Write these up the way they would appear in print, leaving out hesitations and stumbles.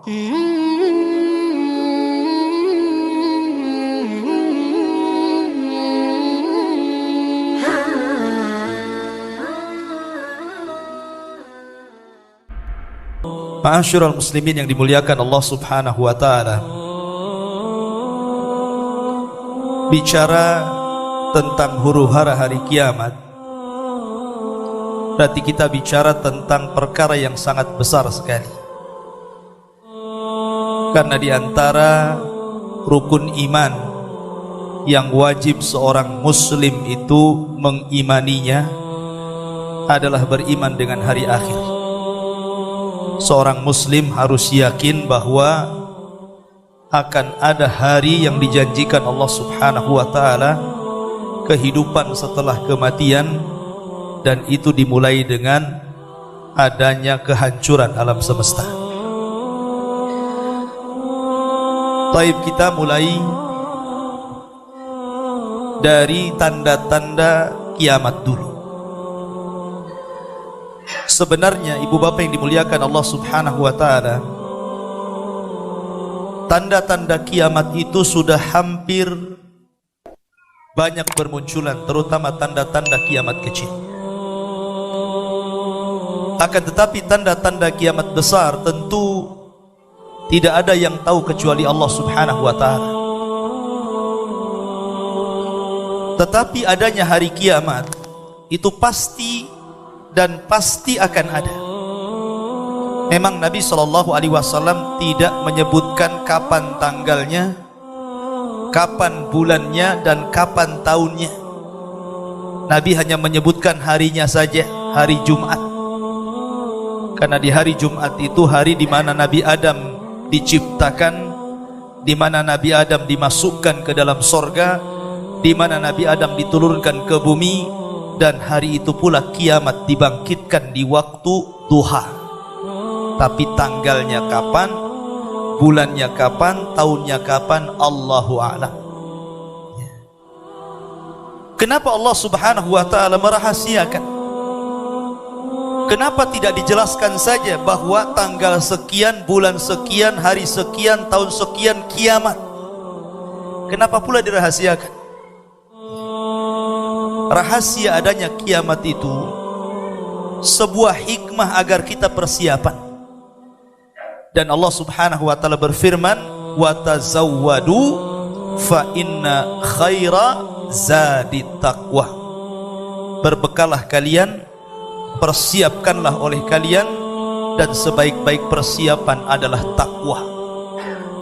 Ma'asyiral muslimin yang dimuliakan Allah Subhanahu wa taala. Bicara tentang huru-hara hari kiamat, berarti kita bicara tentang perkara yang sangat besar sekali. Karena di antara rukun iman yang wajib seorang muslim itu mengimaninya adalah beriman dengan hari akhir. Seorang muslim harus yakin bahwa akan ada hari yang dijanjikan Allah Subhanahu wa taala, kehidupan setelah kematian, dan itu dimulai dengan adanya kehancuran alam semesta. Taib, kita mulai dari tanda-tanda kiamat dulu. Sebenarnya ibu bapak yang dimuliakan Allah Subhanahu wa taala, tanda-tanda kiamat itu sudah hampir banyak bermunculan, terutama tanda-tanda kiamat kecil. Akan tetapi tanda-tanda kiamat besar tentu tidak ada yang tahu kecuali Allah Subhanahu wa taala. Tetapi adanya hari kiamat itu pasti dan pasti akan ada. Memang Nabi SAW tidak menyebutkan kapan tanggalnya, kapan bulannya, dan kapan tahunnya. Nabi hanya menyebutkan harinya saja, hari Jumat. Karena di hari Jumat itu hari di mana Nabi Adam diciptakan, di mana Nabi Adam dimasukkan ke dalam sorga, di mana Nabi Adam diturunkan ke bumi, dan hari itu pula kiamat dibangkitkan di waktu duha. Tapi tanggalnya kapan, bulannya kapan, tahunnya kapan, Allahu a'lam. Kenapa Allah Subhanahu wa taala merahasiakan? Kenapa tidak dijelaskan saja bahwa tanggal sekian, bulan sekian, hari sekian, tahun sekian kiamat? Kenapa pula dirahasiakan? Rahasia adanya kiamat itu sebuah hikmah agar kita persiapan. Dan Allah Subhanahu wa taala berfirman, "Wa tazawwadu fa inna khaira zadit taqwa." Berbekalah kalian, persiapkanlah oleh kalian, dan sebaik-baik persiapan adalah takwa,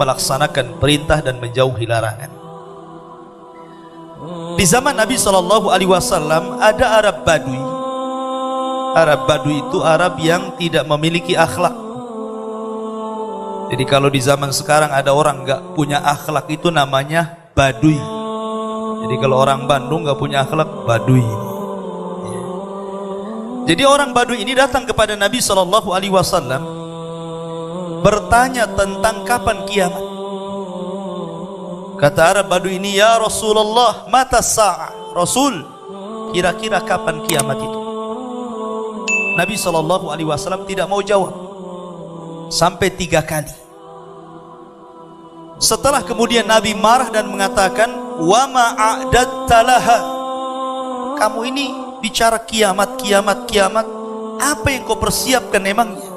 melaksanakan perintah dan menjauhi larangan. Di zaman Nabi SAW ada Arab Badui. Arab Badui itu Arab yang tidak memiliki akhlak. Jadi kalau di zaman sekarang ada orang nggak punya akhlak, itu namanya Badui. Jadi kalau orang Bandung nggak punya akhlak, Badui. Jadi orang Badui ini datang kepada Nabi SAW bertanya tentang kapan kiamat. Kata Arab Badui ini, "Ya Rasulullah, mata sa'ah?" Rasul, kira-kira kapan kiamat itu? Nabi SAW tidak mau jawab sampai 3 kali. Setelah kemudian Nabi marah dan mengatakan, "Wa ma a'dadta laha?" Kamu ini bicara kiamat, kiamat, kiamat, apa yang kau persiapkan emangnya?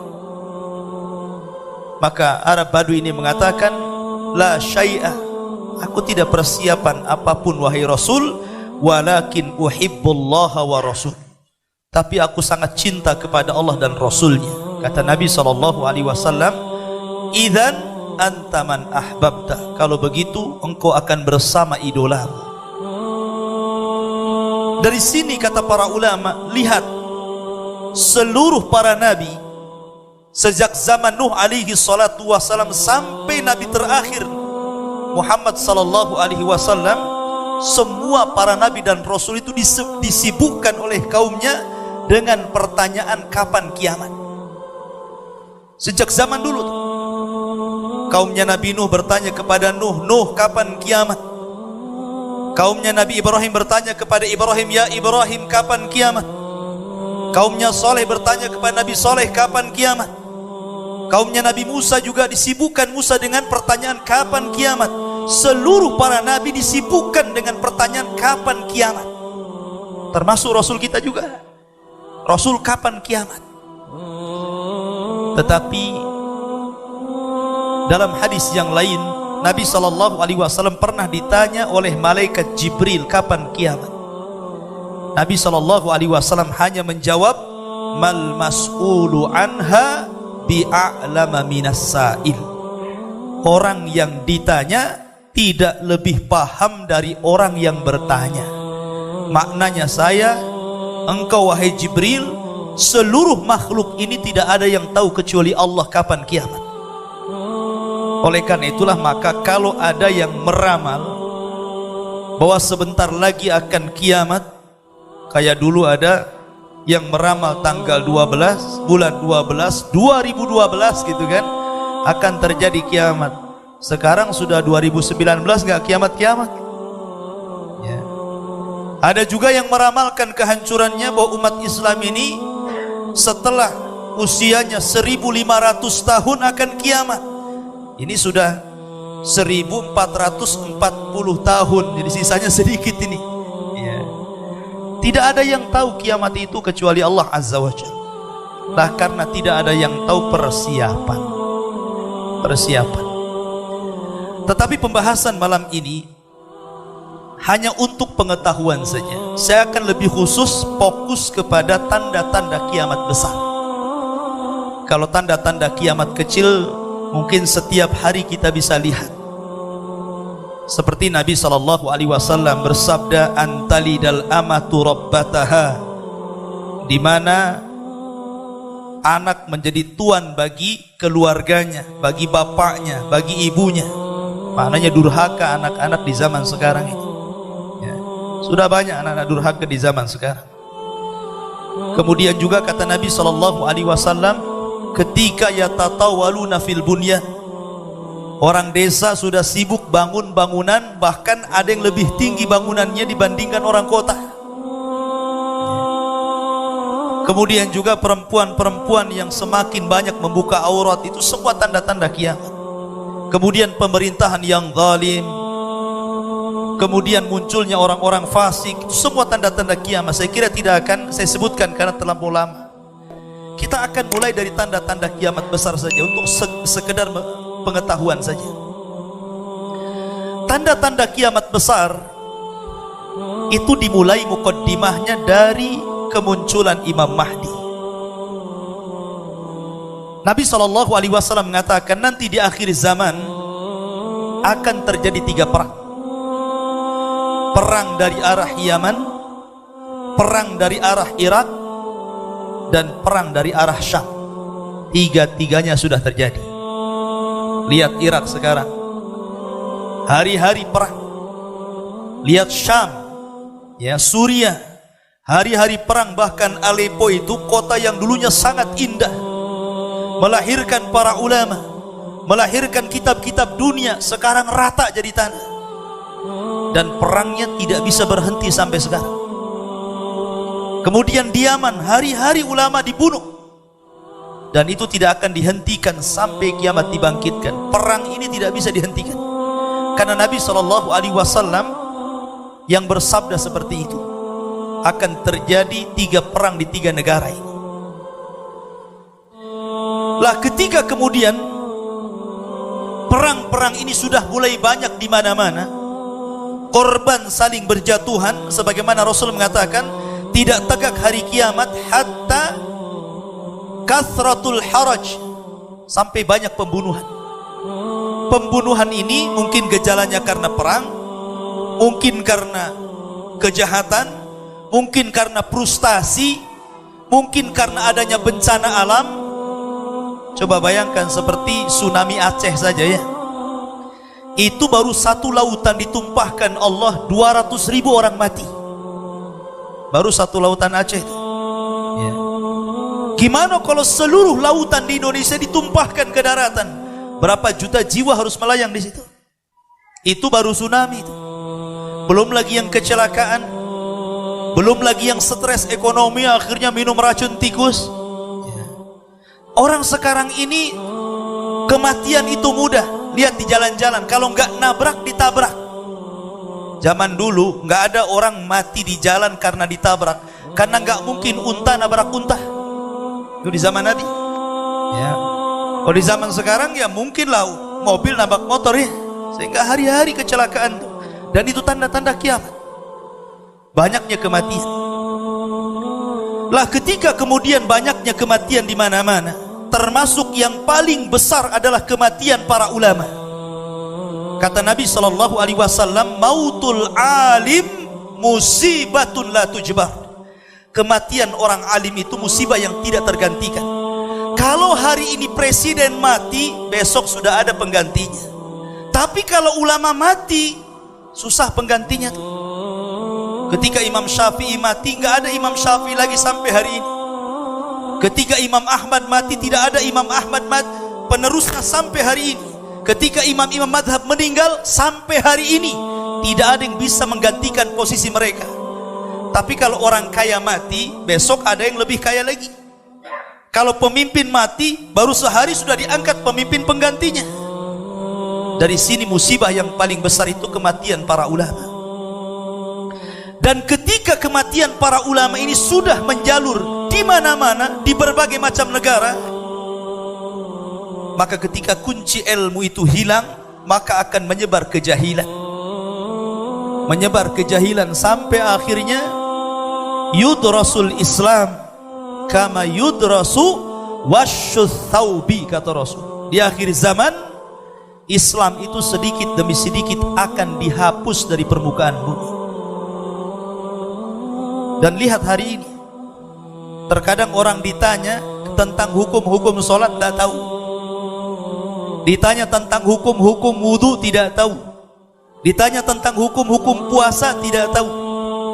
Maka Arab Badui ini mengatakan, "La syai'ah." Aku tidak persiapan apapun wahai Rasul, walakin uhibbullaha wa rasul. Tapi aku sangat cinta kepada Allah dan Rasulnya. Kata Nabi SAW, "Idzan anta man ahbabta." Kalau begitu engkau akan bersama idolamu. Dari sini kata para ulama, lihat seluruh para nabi sejak zaman Nuh alaihi salatu wassalam sampai nabi terakhir Muhammad sallallahu alaihi wasallam, semua para nabi dan rasul itu disibukkan oleh kaumnya dengan pertanyaan kapan kiamat. Sejak zaman dulu tuh, kaumnya Nabi Nuh bertanya kepada Nuh, "Nuh, kapan kiamat?" Kaumnya Nabi Ibrahim bertanya kepada Ibrahim, "Ya Ibrahim, kapan kiamat?" Kaumnya Saleh bertanya kepada Nabi Saleh, "Kapan kiamat?" Kaumnya Nabi Musa juga disibukkan Musa dengan pertanyaan kapan kiamat. Seluruh para nabi disibukkan dengan pertanyaan kapan kiamat. Termasuk Rasul kita juga. Rasul kapan kiamat? Tetapi dalam hadis yang lain, Nabi SAW pernah ditanya oleh malaikat Jibril kapan kiamat. Nabi SAW hanya menjawab, mal mas'ulu anha bi'a'lama minas sa'il. Orang yang ditanya tidak lebih paham dari orang yang bertanya. Maknanya engkau wahai Jibril, seluruh makhluk ini tidak ada yang tahu kecuali Allah kapan kiamat. Oleh karena itulah maka kalau ada yang meramal bahwa sebentar lagi akan kiamat, kayak dulu ada yang meramal tanggal 12 bulan 12 2012 gitu kan, akan terjadi kiamat. Sekarang sudah 2019, nggak kiamat-kiamat ya. Ada juga yang meramalkan kehancurannya, bahwa umat Islam ini setelah usianya 1500 tahun akan kiamat. Ini sudah 1440 tahun, jadi sisanya sedikit ini ya. Tidak ada yang tahu kiamat itu kecuali Allah Azza wa Jalla. Nah, karena tidak ada yang tahu persiapan. Tetapi pembahasan malam ini hanya untuk pengetahuan saja. Saya akan lebih khusus fokus kepada tanda-tanda kiamat besar. Kalau tanda-tanda kiamat kecil mungkin setiap hari kita bisa lihat. Seperti Nabi SAW bersabda, antalidal amatu rabbataha, di mana anak menjadi tuan bagi keluarganya, bagi bapaknya, bagi ibunya. Maknanya durhaka anak-anak di zaman sekarang ini ya. Sudah banyak anak-anak durhaka di zaman sekarang. Kemudian juga kata Nabi SAW, ketika yatatawaluna fil bunyan, orang desa sudah sibuk bangun bangunan, bahkan ada yang lebih tinggi bangunannya dibandingkan orang kota. Kemudian juga perempuan-perempuan yang semakin banyak membuka aurat, itu semua tanda-tanda kiamat. Kemudian pemerintahan yang zalim, kemudian munculnya orang-orang fasik, itu semua tanda-tanda kiamat. Saya kira tidak akan saya sebutkan karena terlampau lama. Kita akan mulai dari tanda-tanda kiamat besar saja untuk sekedar pengetahuan saja. Tanda-tanda kiamat besar itu dimulai mukaddimahnya dari kemunculan Imam Mahdi. Nabi SAW mengatakan nanti di akhir zaman akan terjadi 3 perang. Perang dari arah Yaman, perang dari arah Irak, dan perang dari arah Syam. Tiga-tiganya sudah terjadi. Lihat Irak sekarang, hari-hari perang. Lihat Syam, ya Suriah, hari-hari perang. Bahkan Aleppo itu kota yang dulunya sangat indah, melahirkan para ulama, melahirkan kitab-kitab dunia, sekarang rata jadi tanah. Dan perangnya tidak bisa berhenti sampai sekarang. Kemudian di Yaman, hari-hari ulama dibunuh, dan itu tidak akan dihentikan sampai kiamat dibangkitkan. Perang ini tidak bisa dihentikan, karena Nabi SAW yang bersabda seperti itu. Akan terjadi 3 perang di 3 negara ini. Lah ketika kemudian perang-perang ini sudah mulai banyak di mana-mana, korban saling berjatuhan, sebagaimana Rasul mengatakan, tidak tegak hari kiamat hatta kathratul haraj, sampai banyak pembunuhan. Pembunuhan ini mungkin gejalanya karena perang, mungkin karena kejahatan, mungkin karena frustasi, mungkin karena adanya bencana alam. Coba bayangkan seperti tsunami Aceh saja ya. Itu baru 1 lautan ditumpahkan Allah, 200.000 orang mati. Baru 1 lautan Aceh itu ya. Gimana kalau seluruh lautan di Indonesia ditumpahkan ke daratan? Berapa juta jiwa harus melayang di situ? Itu baru tsunami itu. Belum lagi yang kecelakaan, belum lagi yang stres ekonomi, akhirnya minum racun tikus. Orang sekarang ini Kematian itu mudah. Lihat di jalan-jalan, kalau nggak nabrak ditabrak. Zaman dulu nggak ada orang mati di jalan karena ditabrak, karena nggak mungkin unta nabrak unta. Itu di zaman Nabi. Ya. Kalau di zaman sekarang ya mungkin lah mobil nabrak motor ya, sehingga hari-hari kecelakaan itu. Dan itu tanda-tanda kiamat. Banyaknya kematian. Lah ketika kemudian banyaknya kematian di mana-mana, termasuk yang paling besar adalah kematian para ulama. Kata Nabi SAW, mautul alim musibatun la tujbar. Kematian orang alim itu musibah yang tidak tergantikan. Kalau hari ini presiden mati, besok sudah ada penggantinya. Tapi kalau ulama mati, susah penggantinya. Ketika Imam Syafi'i mati, nggak ada Imam Syafi'i lagi sampai hari ini. Ketika Imam Ahmad mati, tidak ada Imam Ahmad penerusnya sampai hari ini. Ketika imam-imam madhab meninggal, sampai hari ini tidak ada yang bisa menggantikan posisi mereka. Tapi kalau orang kaya mati, besok ada yang lebih kaya lagi. Kalau pemimpin mati, baru sehari sudah diangkat pemimpin penggantinya. Dari sini musibah yang paling besar itu kematian para ulama. Dan ketika kematian para ulama ini sudah menjalur di mana-mana, di berbagai macam negara, maka ketika kunci ilmu itu hilang, maka akan menyebar kejahilan. Menyebar kejahilan sampai akhirnya yudrasul Islam kama yudrasu wasyuth thawbi, kata Rasul. Di akhir zaman, Islam itu sedikit demi sedikit akan dihapus dari permukaan bumi. Dan lihat hari ini, terkadang orang ditanya tentang hukum-hukum sholat, tidak tahu. Ditanya tentang hukum-hukum wudhu, tidak tahu. Ditanya tentang hukum-hukum puasa, tidak tahu.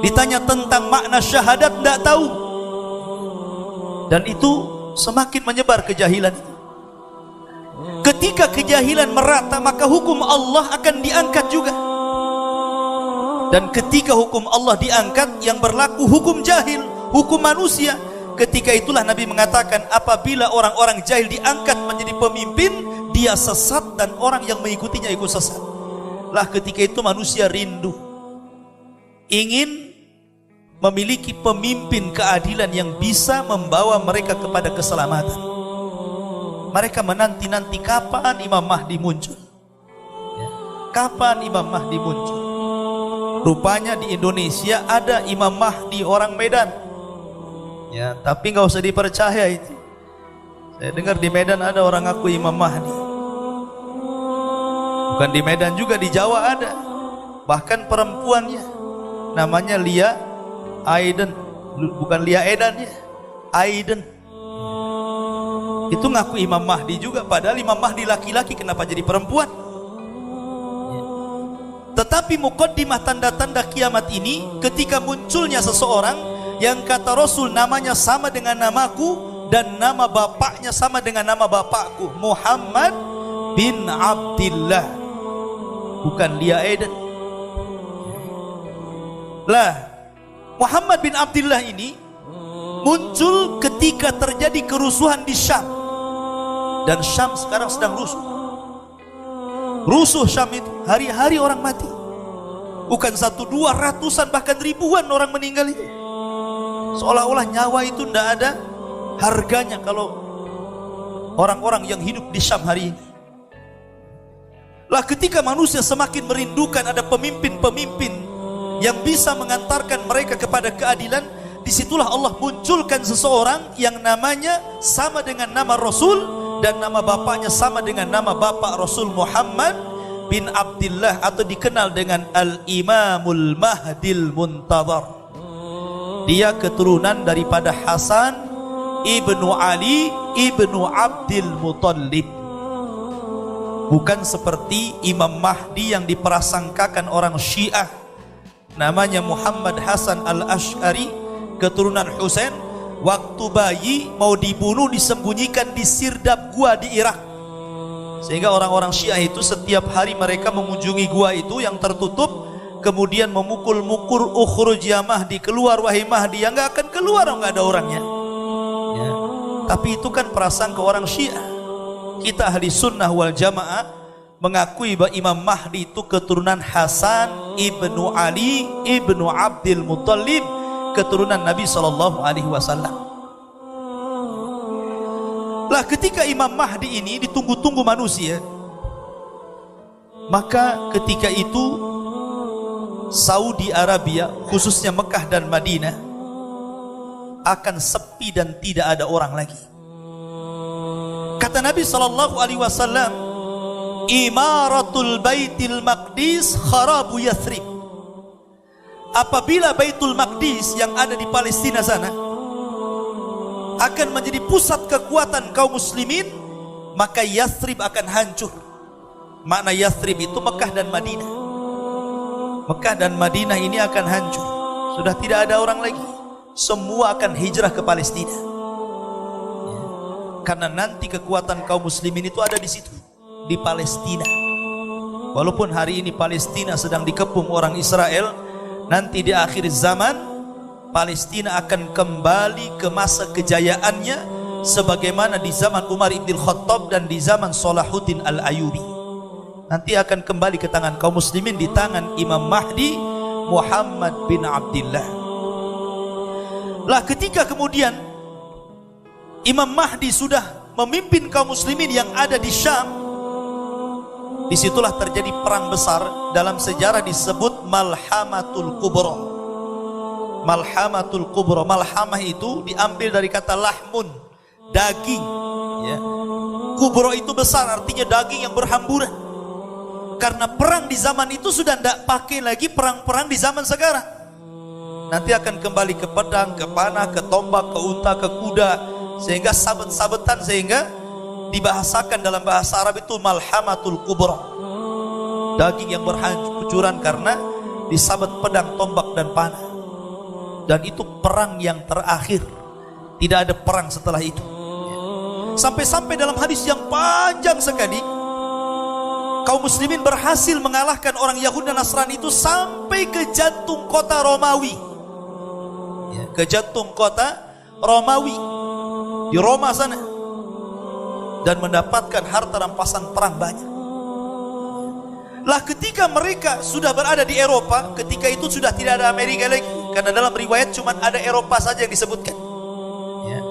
Ditanya tentang makna syahadat, tidak tahu. Dan itu semakin menyebar kejahilan. Ketika kejahilan merata, maka hukum Allah akan diangkat juga. Dan ketika hukum Allah diangkat, yang berlaku hukum jahil, hukum manusia. Ketika itulah Nabi mengatakan, apabila orang-orang jahil diangkat menjadi pemimpin, dia sesat dan orang yang mengikutinya ikut sesat. Lah ketika itu manusia rindu, ingin memiliki pemimpin keadilan yang bisa membawa mereka kepada keselamatan. Mereka menanti-nanti kapan Imam Mahdi muncul. Kapan Imam Mahdi muncul? Rupanya di Indonesia ada Imam Mahdi orang Medan. Ya, tapi nggak usah dipercaya itu. Saya dengar di Medan ada orang ngaku Imam Mahdi. Bukan di Medan juga, di Jawa ada. Bahkan perempuannya namanya Lia Aiden, bukan Lia Edan ya, Aiden. Itu ngaku Imam Mahdi juga, padahal Imam Mahdi laki-laki, kenapa jadi perempuan? Tetapi muqaddimah tanda-tanda kiamat ini, ketika munculnya seseorang yang kata Rasul namanya sama dengan namaku dan nama bapaknya sama dengan nama bapakku, Muhammad bin Abdillah, bukan Lia Eden. Lah, Muhammad bin Abdillah ini muncul ketika terjadi kerusuhan di Syam. Dan Syam sekarang sedang rusuh. Rusuh Syam itu, hari-hari orang mati. Bukan 1, 2, ratusan bahkan ribuan orang meninggal itu. Seolah-olah nyawa itu tidak ada harganya kalau orang-orang yang hidup di Syam hari ini. Lah ketika manusia semakin merindukan ada pemimpin-pemimpin yang bisa mengantarkan mereka kepada keadilan, disitulah Allah munculkan seseorang yang namanya sama dengan nama Rasul dan nama bapaknya sama dengan nama bapak Rasul, Muhammad bin Abdillah, atau dikenal dengan Al-Imamul Mahdil Muntadhar. Dia keturunan daripada Hasan ibnu Ali ibnu Abdil Muttalib. Bukan seperti Imam Mahdi yang diprasangkakan orang Syiah, namanya Muhammad Hasan Al-Ash'ari, keturunan Husain. Waktu bayi mau dibunuh disembunyikan di sirdap gua di Irak, sehingga orang-orang Syiah itu setiap hari mereka mengunjungi gua itu yang tertutup, kemudian memukul-mukul, ukhruj ya Mahdi, keluar wahai Mahdi. Yang nggak akan keluar, nggak ada orangnya ya. Tapi itu kan prasangka orang Syiah. kita ahli sunnah wal jamaah mengakui bahwa Imam Mahdi itu keturunan Hasan ibnu Ali ibnu Abdul Muttalib, keturunan Nabi SAW. Lah ketika Imam Mahdi ini ditunggu-tunggu manusia, maka ketika itu Saudi Arabia, khususnya Mekah dan Madinah, akan sepi dan tidak ada orang lagi. Kata Nabi SAW, imaratul Baitul Maqdis kharabu Yathrib. Apabila Baitul Maqdis yang ada di Palestina sana akan menjadi pusat kekuatan kaum muslimin, maka Yathrib akan hancur. Makna Yathrib itu Mekah dan Madinah. Mekah dan Madinah ini akan hancur. Sudah tidak ada orang lagi. Semua akan hijrah ke Palestina. Karena nanti kekuatan kaum muslimin itu ada di situ, di Palestina. Walaupun hari ini Palestina sedang dikepung orang Israel, nanti di akhir zaman Palestina akan kembali ke masa kejayaannya sebagaimana di zaman Umar ibn Khattab dan di zaman Salahuddin al-Ayyubi. Nanti akan kembali ke tangan kaum muslimin di tangan Imam Mahdi Muhammad bin Abdullah. Lah ketika kemudian Imam Mahdi sudah memimpin kaum muslimin yang ada di Syam, disitulah terjadi perang besar, dalam sejarah disebut Malhamatul Kubra. Malhamatul Kubra, malhamah itu diambil dari kata lahmun, daging, ya. Kubra itu besar, artinya daging yang berhamburan. Karena perang di zaman itu sudah tidak pakai lagi perang-perang di zaman sekarang. Nanti akan kembali ke pedang, ke panah, ke tombak, ke unta, ke kuda, sehingga sabet-sabetan, sehingga dibahasakan dalam bahasa Arab itu Malhamatul Kubra, daging yang berhancuran karena disabet pedang, tombak dan panah. Dan itu perang yang terakhir, tidak ada perang setelah itu. Sampai-sampai dalam hadis yang panjang sekali, kaum muslimin berhasil mengalahkan orang Yahudi dan Nasrani itu sampai ke jantung kota Romawi, ya, ke jantung kota Romawi di Roma sana, dan mendapatkan harta rampasan perang banyak. Lah ketika mereka sudah berada di Eropa, ketika itu sudah tidak ada Amerika lagi, karena dalam riwayat cuma ada Eropa saja yang disebutkan, ya.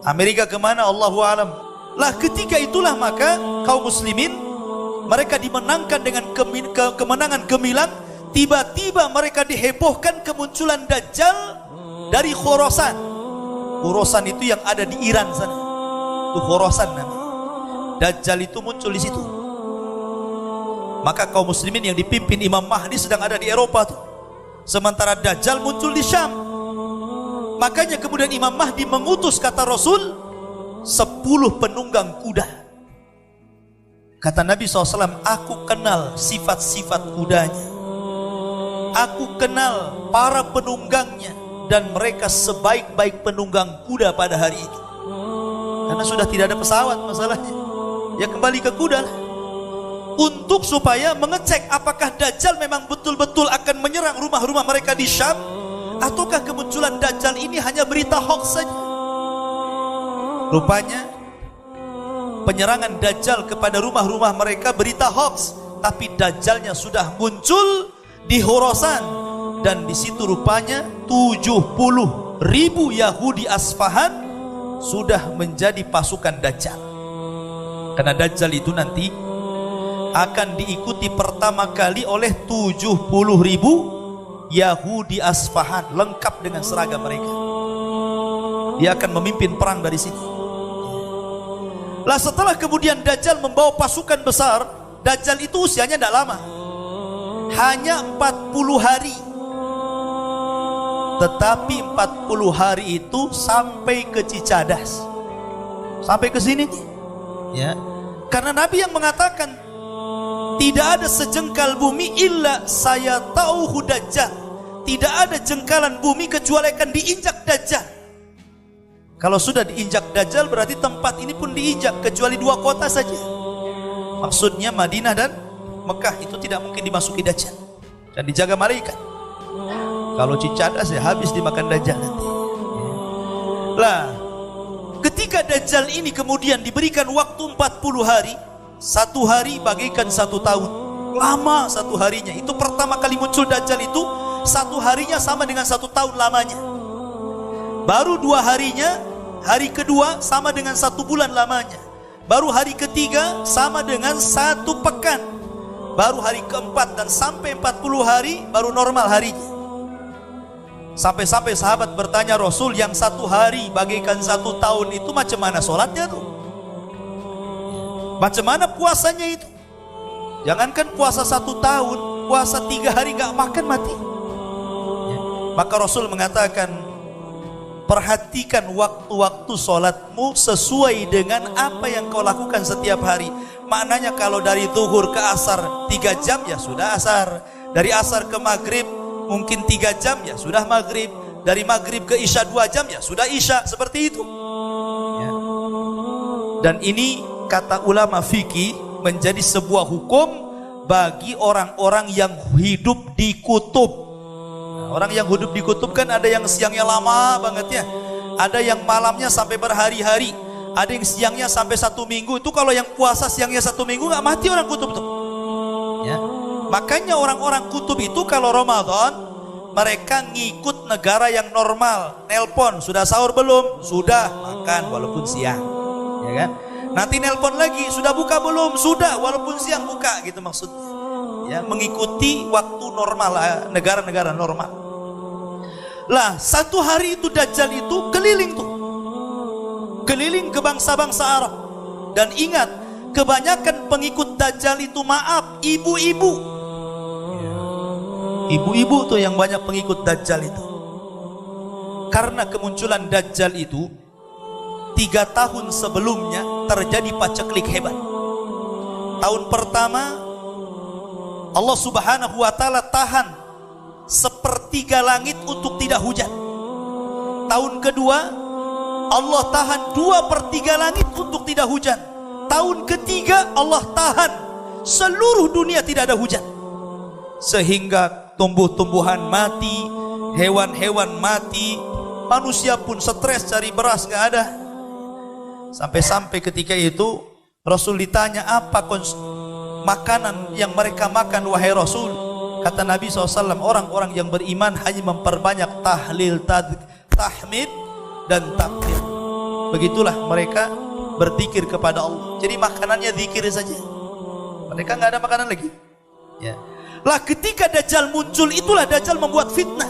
Amerika kemana Allahu alam. Lah ketika itulah maka kaum muslimin mereka dimenangkan dengan kemenangan gemilang. Tiba-tiba mereka dihebohkan kemunculan Dajjal dari Khorasan. Khorasan itu yang ada di Iran sana, itu Khorasan namanya. Dajjal itu muncul di situ. Maka kaum muslimin yang dipimpin Imam Mahdi sedang ada di Eropa tuh, sementara Dajjal muncul di Syam. Makanya kemudian Imam Mahdi mengutus, kata Rasul, 10 penunggang kuda. Kata Nabi SAW, aku kenal sifat-sifat kudanya, aku kenal para penunggangnya, dan mereka sebaik-baik penunggang kuda pada hari itu. Karena sudah tidak ada pesawat masalahnya, ya kembali ke kuda lah. Untuk supaya mengecek apakah Dajjal memang betul-betul akan menyerang rumah-rumah mereka di Syam, ataukah kemunculan Dajjal ini hanya berita hoax saja. Rupanya penyerangan Dajjal kepada rumah-rumah mereka berita hoax, tapi Dajjalnya sudah muncul di Khorasan, dan di situ rupanya 70.000 Yahudi Asfahan sudah menjadi pasukan Dajjal. Karena Dajjal itu nanti akan diikuti pertama kali oleh 70.000 Yahudi Asfahan, lengkap dengan seragam mereka. Dia akan memimpin perang dari sini. Lah setelah kemudian Dajjal membawa pasukan besar, Dajjal itu usianya tidak lama, hanya 40 hari. Tetapi 40 hari itu sampai ke Cicadas, sampai ke sini, ya. Karena Nabi yang mengatakan tidak ada sejengkal bumi illa saya tahu Dajjal. Tidak ada jengkalan bumi kecuali akan diinjak Dajjal. Kalau sudah diinjak Dajjal berarti tempat ini pun diinjak, kecuali 2 kota saja. Maksudnya Madinah dan Mekah itu tidak mungkin dimasuki Dajjal dan dijaga malaikat. Kalau Cicadas ya habis dimakan Dajjal nanti. Lah ketika Dajjal ini kemudian diberikan waktu 40 hari, satu hari bagaikan satu tahun. Lama satu harinya. Itu pertama kali muncul Dajjal itu, satu harinya sama dengan satu tahun lamanya. Baru 2 harinya, hari kedua sama dengan 1 bulan lamanya. Baru hari ketiga sama dengan 1 pekan. Baru hari keempat dan sampai 40 hari baru normal harinya. Sampai-sampai sahabat bertanya, Rasul, yang 1 hari bagaikan 1 tahun itu macam mana sholatnya tuh? Macam mana puasanya itu? Jangankan puasa 1 tahun, puasa 3 hari gak makan mati. Maka Rasul mengatakan, perhatikan waktu-waktu sholatmu sesuai dengan apa yang kau lakukan setiap hari. Maknanya kalau dari zuhur ke asar 3 jam ya sudah asar. Dari asar ke maghrib mungkin 3 jam ya sudah maghrib. Dari maghrib ke isya 2 jam ya sudah isya. Seperti itu ya. Dan ini kata ulama fikih menjadi sebuah hukum bagi orang-orang yang hidup di kutub. Orang yang hidup di kutub kan ada yang siangnya lama banget ya, ada yang malamnya sampai berhari-hari, ada yang siangnya sampai 1 minggu. Itu kalau yang puasa siangnya 1 minggu nggak mati orang kutub tuh ya. Makanya orang-orang kutub itu kalau Ramadan mereka ngikut negara yang normal. Nelpon, sudah sahur belum? Sudah, makan walaupun siang ya kan. Nanti nelpon lagi, sudah buka belum? Sudah, walaupun siang buka, gitu maksudnya ya, mengikuti waktu normal, negara-negara normal. Lah 1 hari itu Dajjal itu keliling tuh, keliling ke bangsa-bangsa Arab. Dan ingat, kebanyakan pengikut Dajjal itu maaf, ibu-ibu. Ibu-ibu tuh yang banyak pengikut Dajjal itu. Karena kemunculan Dajjal itu 3 tahun sebelumnya terjadi paceklik hebat. Tahun pertama Allah subhanahu wa ta'ala tahan 1/3 langit untuk tidak hujan. Tahun kedua Allah tahan 2/3 langit untuk tidak hujan. Tahun ketiga Allah tahan seluruh dunia tidak ada hujan. Sehingga tumbuh-tumbuhan mati, hewan-hewan mati, manusia pun stres cari beras gak ada. Sampai-sampai ketika itu Rasul ditanya, apa makanan yang mereka makan wahai Rasul? Kata Nabi SAW, orang-orang yang beriman hanya memperbanyak tahlil, tahmid dan takbir. Begitulah mereka berzikir kepada Allah. Jadi makanannya zikir saja, mereka nggak ada makanan lagi ya. Lah ketika Dajjal muncul, itulah Dajjal membuat fitnah.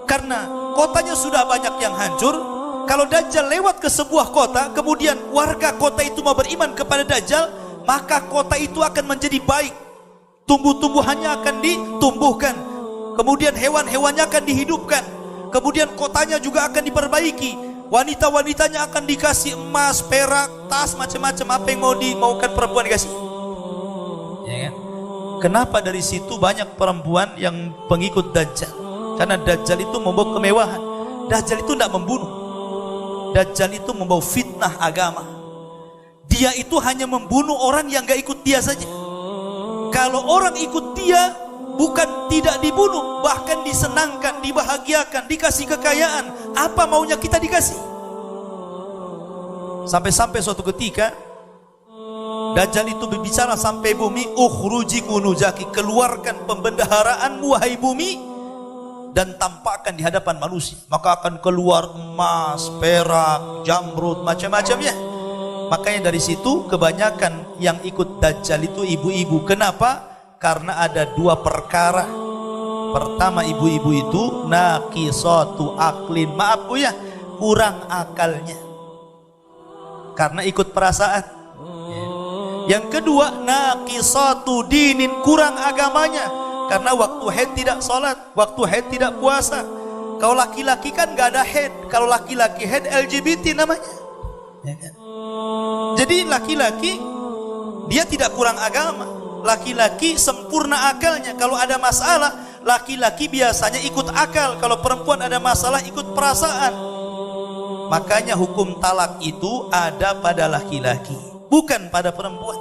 Karena kotanya sudah banyak yang hancur. Kalau Dajjal lewat ke sebuah kota, kemudian warga kota itu mau beriman kepada Dajjal, maka kota itu akan menjadi baik. Tumbuh-tumbuhannya akan ditumbuhkan, kemudian hewan-hewannya akan dihidupkan, kemudian kotanya juga akan diperbaiki. Wanita-wanitanya akan dikasih emas, perak, tas, macam-macam. Apa yang mau dimaukan perempuan dikasih ya kan? Kenapa dari situ banyak perempuan yang pengikut Dajjal? Karena Dajjal itu membawa kemewahan. Dajjal itu tidak membunuh. Dajjal itu membawa fitnah agama. Dia itu hanya membunuh orang yang gak ikut dia saja. Kalau orang ikut dia, bukan tidak dibunuh, bahkan disenangkan, dibahagiakan, dikasih kekayaan. Apa maunya kita dikasih? Sampai-sampai suatu ketika Dajjal itu berbicara sampai bumi, ukhruji kunuzaki, keluarkan pembendaharaanmu wahai bumi, dan tampakkan di hadapan manusia. Maka akan keluar emas, perak, jamrud, macam-macamnya. Makanya dari situ kebanyakan yang ikut Dajjal itu ibu-ibu. Kenapa? Karena ada 2 perkara. Pertama, ibu-ibu itu naqisatu aqlin, maaf Bu ya, kurang akalnya karena ikut perasaan. Yang kedua, naqisatu dinin, kurang agamanya karena waktu haid tidak sholat, waktu haid tidak puasa. Kalau laki-laki kan gak ada haid. Kalau laki-laki haid LGBT namanya ya kan? Jadi laki-laki dia tidak kurang agama, laki-laki sempurna akalnya. Kalau ada masalah, laki-laki biasanya ikut akal. Kalau perempuan ada masalah, ikut perasaan. Makanya hukum talak itu ada pada laki-laki, bukan pada perempuan.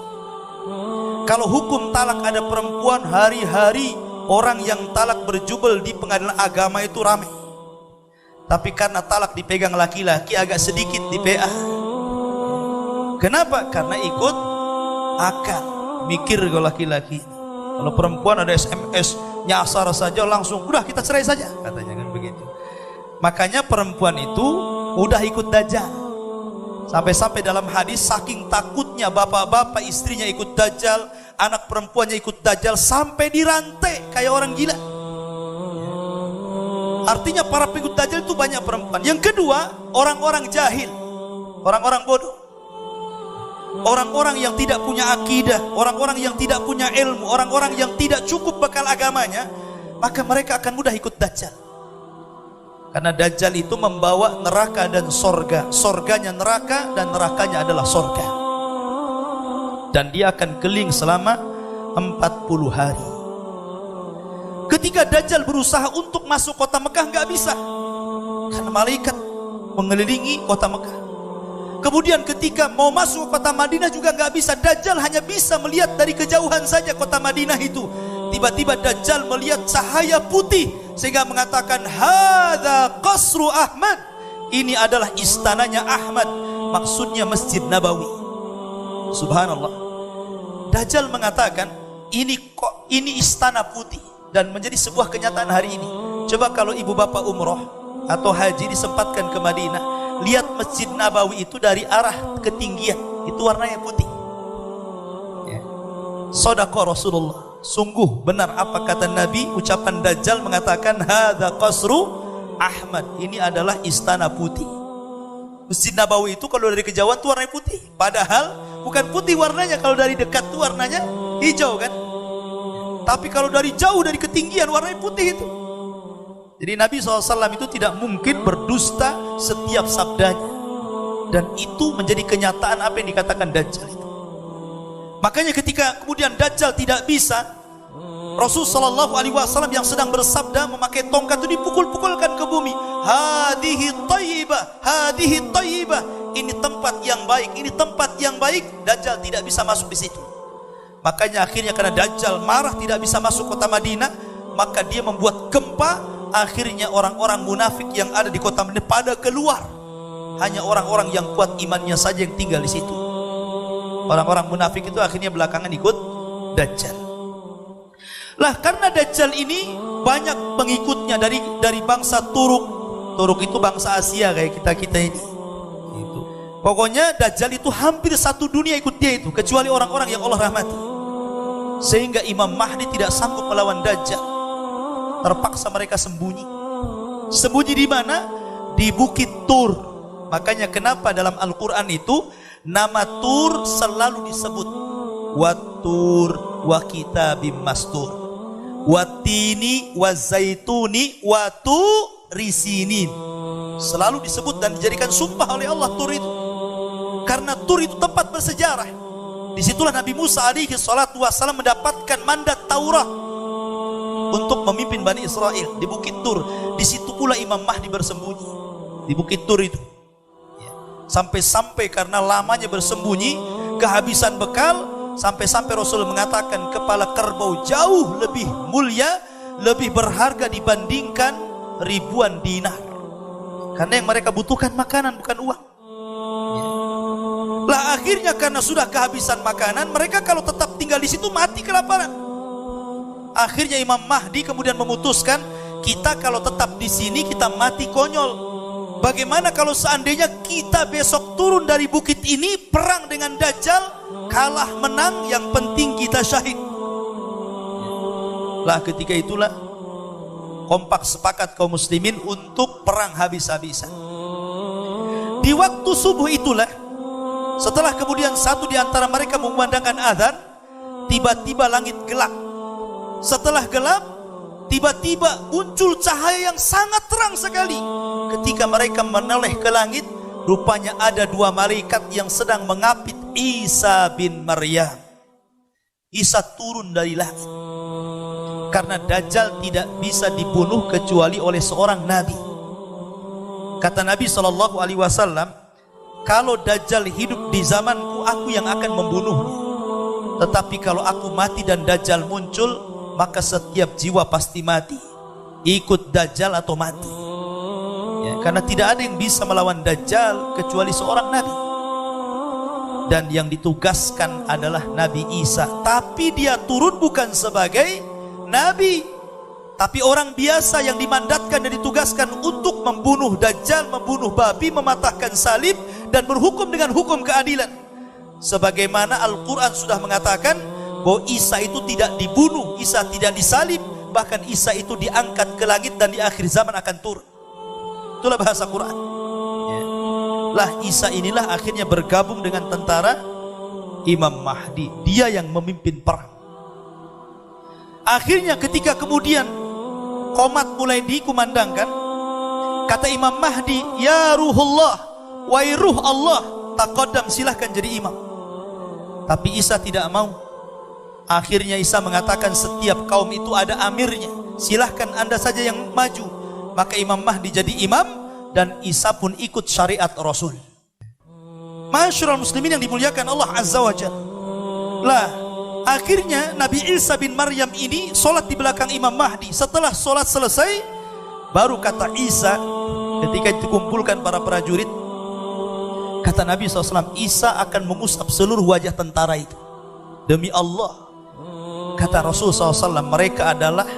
Kalau hukum talak ada perempuan, hari-hari orang yang talak berjubel di pengadilan agama itu ramai. Tapi karena talak dipegang laki-laki, agak sedikit di PA. Kenapa? Karena ikut akal. Mikir kalau laki-laki. Kalau perempuan ada SMS nyasar saja langsung, udah kita cerai saja, katanya kan begitu. Makanya perempuan itu udah ikut dajjal. Sampai-sampai dalam hadis saking takutnya bapak-bapak istrinya ikut dajjal, anak perempuannya ikut dajjal, sampai dirantai kayak orang gila. Artinya para pengikut dajjal itu banyak perempuan. Yang kedua, orang-orang jahil, orang-orang bodoh, orang-orang yang tidak punya akidah, orang-orang yang tidak punya ilmu, orang-orang yang tidak cukup bekal agamanya, maka mereka akan mudah ikut dajjal. Karena dajjal itu membawa neraka dan sorga, sorganya neraka dan nerakanya adalah sorga. Dan dia akan keling selama 40 hari. Ketika dajjal berusaha untuk masuk kota Mekah, nggak bisa, karena malaikat mengelilingi kota Mekah. Kemudian ketika mau masuk kota Madinah juga nggak bisa. Dajjal hanya bisa melihat dari kejauhan saja kota Madinah itu. Tiba-tiba Dajjal melihat cahaya putih sehingga mengatakan, hadza qasru Ahmad, ini adalah istananya Ahmad, maksudnya Masjid Nabawi. Subhanallah. Dajjal mengatakan, ini istana putih, dan menjadi sebuah kenyataan hari ini. Coba kalau ibu bapak umroh atau haji disempatkan ke Madinah, lihat Masjid Nabawi itu dari arah ketinggian, itu warnanya putih. Ya. Shadaqah Rasulullah. Sungguh benar apa kata Nabi, ucapan Dajjal mengatakan, hadza qasru Ahmad, ini adalah istana putih. Masjid Nabawi itu kalau dari kejauhan itu warnanya putih, padahal bukan putih warnanya, kalau dari dekat itu warnanya hijau kan. Tapi kalau dari jauh, dari ketinggian, warnanya putih itu. Jadi Nabi SAW itu tidak mungkin berdusta setiap sabdanya. Dan itu menjadi kenyataan apa yang dikatakan Dajjal itu. Makanya ketika kemudian Dajjal tidak bisa, Rasulullah SAW yang sedang bersabda memakai tongkat itu dipukul-pukulkan ke bumi. Hadihi thayyibah, hadihi thayyibah, ini tempat yang baik, ini tempat yang baik. Dajjal tidak bisa masuk di situ. Makanya akhirnya karena Dajjal marah tidak bisa masuk kota Madinah, maka dia membuat gempa. Akhirnya orang-orang munafik yang ada di kota Madinah pada keluar. Hanya orang-orang yang kuat imannya saja yang tinggal di situ. Orang-orang munafik itu akhirnya belakangan ikut Dajjal. Lah karena Dajjal ini banyak pengikutnya dari bangsa Turuk. Turuk itu bangsa Asia kayak kita ini. Gitu. Pokoknya Dajjal itu hampir satu dunia ikut dia itu, kecuali orang-orang yang Allah rahmati. Sehingga Imam Mahdi tidak sanggup melawan Dajjal. Terpaksa mereka sembunyi. Sembunyi di mana? Di Bukit Tur. Makanya kenapa dalam Al-Quran itu nama Tur selalu disebut, Wat-Tur wa kitabim mastur, Wat-Tini wa zaituni wa Turisinin. Selalu disebut dan dijadikan sumpah oleh Allah Tur itu. Karena Tur itu tempat bersejarah. Disitulah Nabi Musa alaihi salatu wassalam mendapatkan mandat Taurat untuk memimpin Bani Israel di Bukit Tur. Di situ pula Imam Mahdi bersembunyi, di Bukit Tur itu. Sampai-sampai karena lamanya bersembunyi, kehabisan bekal, sampai-sampai Rasul mengatakan kepala kerbau jauh lebih mulia, lebih berharga dibandingkan ribuan dinar. Karena yang mereka butuhkan makanan, bukan uang. Lah akhirnya karena sudah kehabisan makanan, mereka kalau tetap tinggal di situ mati kelaparan. Akhirnya Imam Mahdi kemudian memutuskan, kita kalau tetap di sini kita mati konyol. Bagaimana kalau seandainya kita besok turun dari bukit ini, perang dengan Dajjal, kalah menang, yang penting kita syahid. Lah ketika itulah kompak sepakat kaum muslimin untuk perang habis-habisan. Di waktu subuh itulah, setelah kemudian satu di antara mereka memandangkan azan, tiba-tiba langit gelap. Setelah gelap, tiba-tiba muncul cahaya yang sangat terang sekali. Ketika mereka menoleh ke langit, rupanya ada dua malaikat yang sedang mengapit Isa bin Maryam. Isa turun dari langit. Karena Dajjal tidak bisa dibunuh kecuali oleh seorang nabi. Kata Nabi SAW, kalau Dajjal hidup di zamanku, aku yang akan membunuhnya. Tetapi kalau aku mati dan Dajjal muncul, maka setiap jiwa pasti mati, ikut Dajjal atau mati. Ya, karena tidak ada yang bisa melawan Dajjal kecuali seorang nabi. dan yang ditugaskan adalah Nabi Isa. Tapi dia turun bukan sebagai Nabi, tapi orang biasa yang dimandatkan dan ditugaskan untuk membunuh Dajjal, membunuh babi, mematahkan salib, dan berhukum dengan hukum keadilan. Sebagaimana Al-Quran sudah mengatakan bahwa Isa itu tidak dibunuh, Isa tidak disalib, bahkan Isa itu diangkat ke langit dan di akhir zaman akan turun. Itulah bahasa Quran. Ya. Lah Isa inilah akhirnya bergabung dengan tentara Imam Mahdi. Dia yang memimpin perang. Akhirnya ketika kemudian qomat mulai dikumandangkan, kata Imam Mahdi, ya Ruhullah, wahai ruh Allah, taqaddam, silahkan jadi imam. Tapi Isa tidak mau. Akhirnya Isa mengatakan setiap kaum itu ada amirnya, silahkan anda saja yang maju. Maka Imam Mahdi jadi imam dan Isa pun ikut syariat Rasul. Masyarul muslimin yang dimuliakan Allah Azza wa Jalla. Lah akhirnya Nabi Isa bin Maryam ini sholat di belakang Imam Mahdi. Setelah sholat selesai, baru kata Isa ketika dikumpulkan para prajurit, kata Nabi SAW, Isa akan mengusap seluruh wajah tentara itu. Demi Allah, kata Rasul SAW, mereka adalah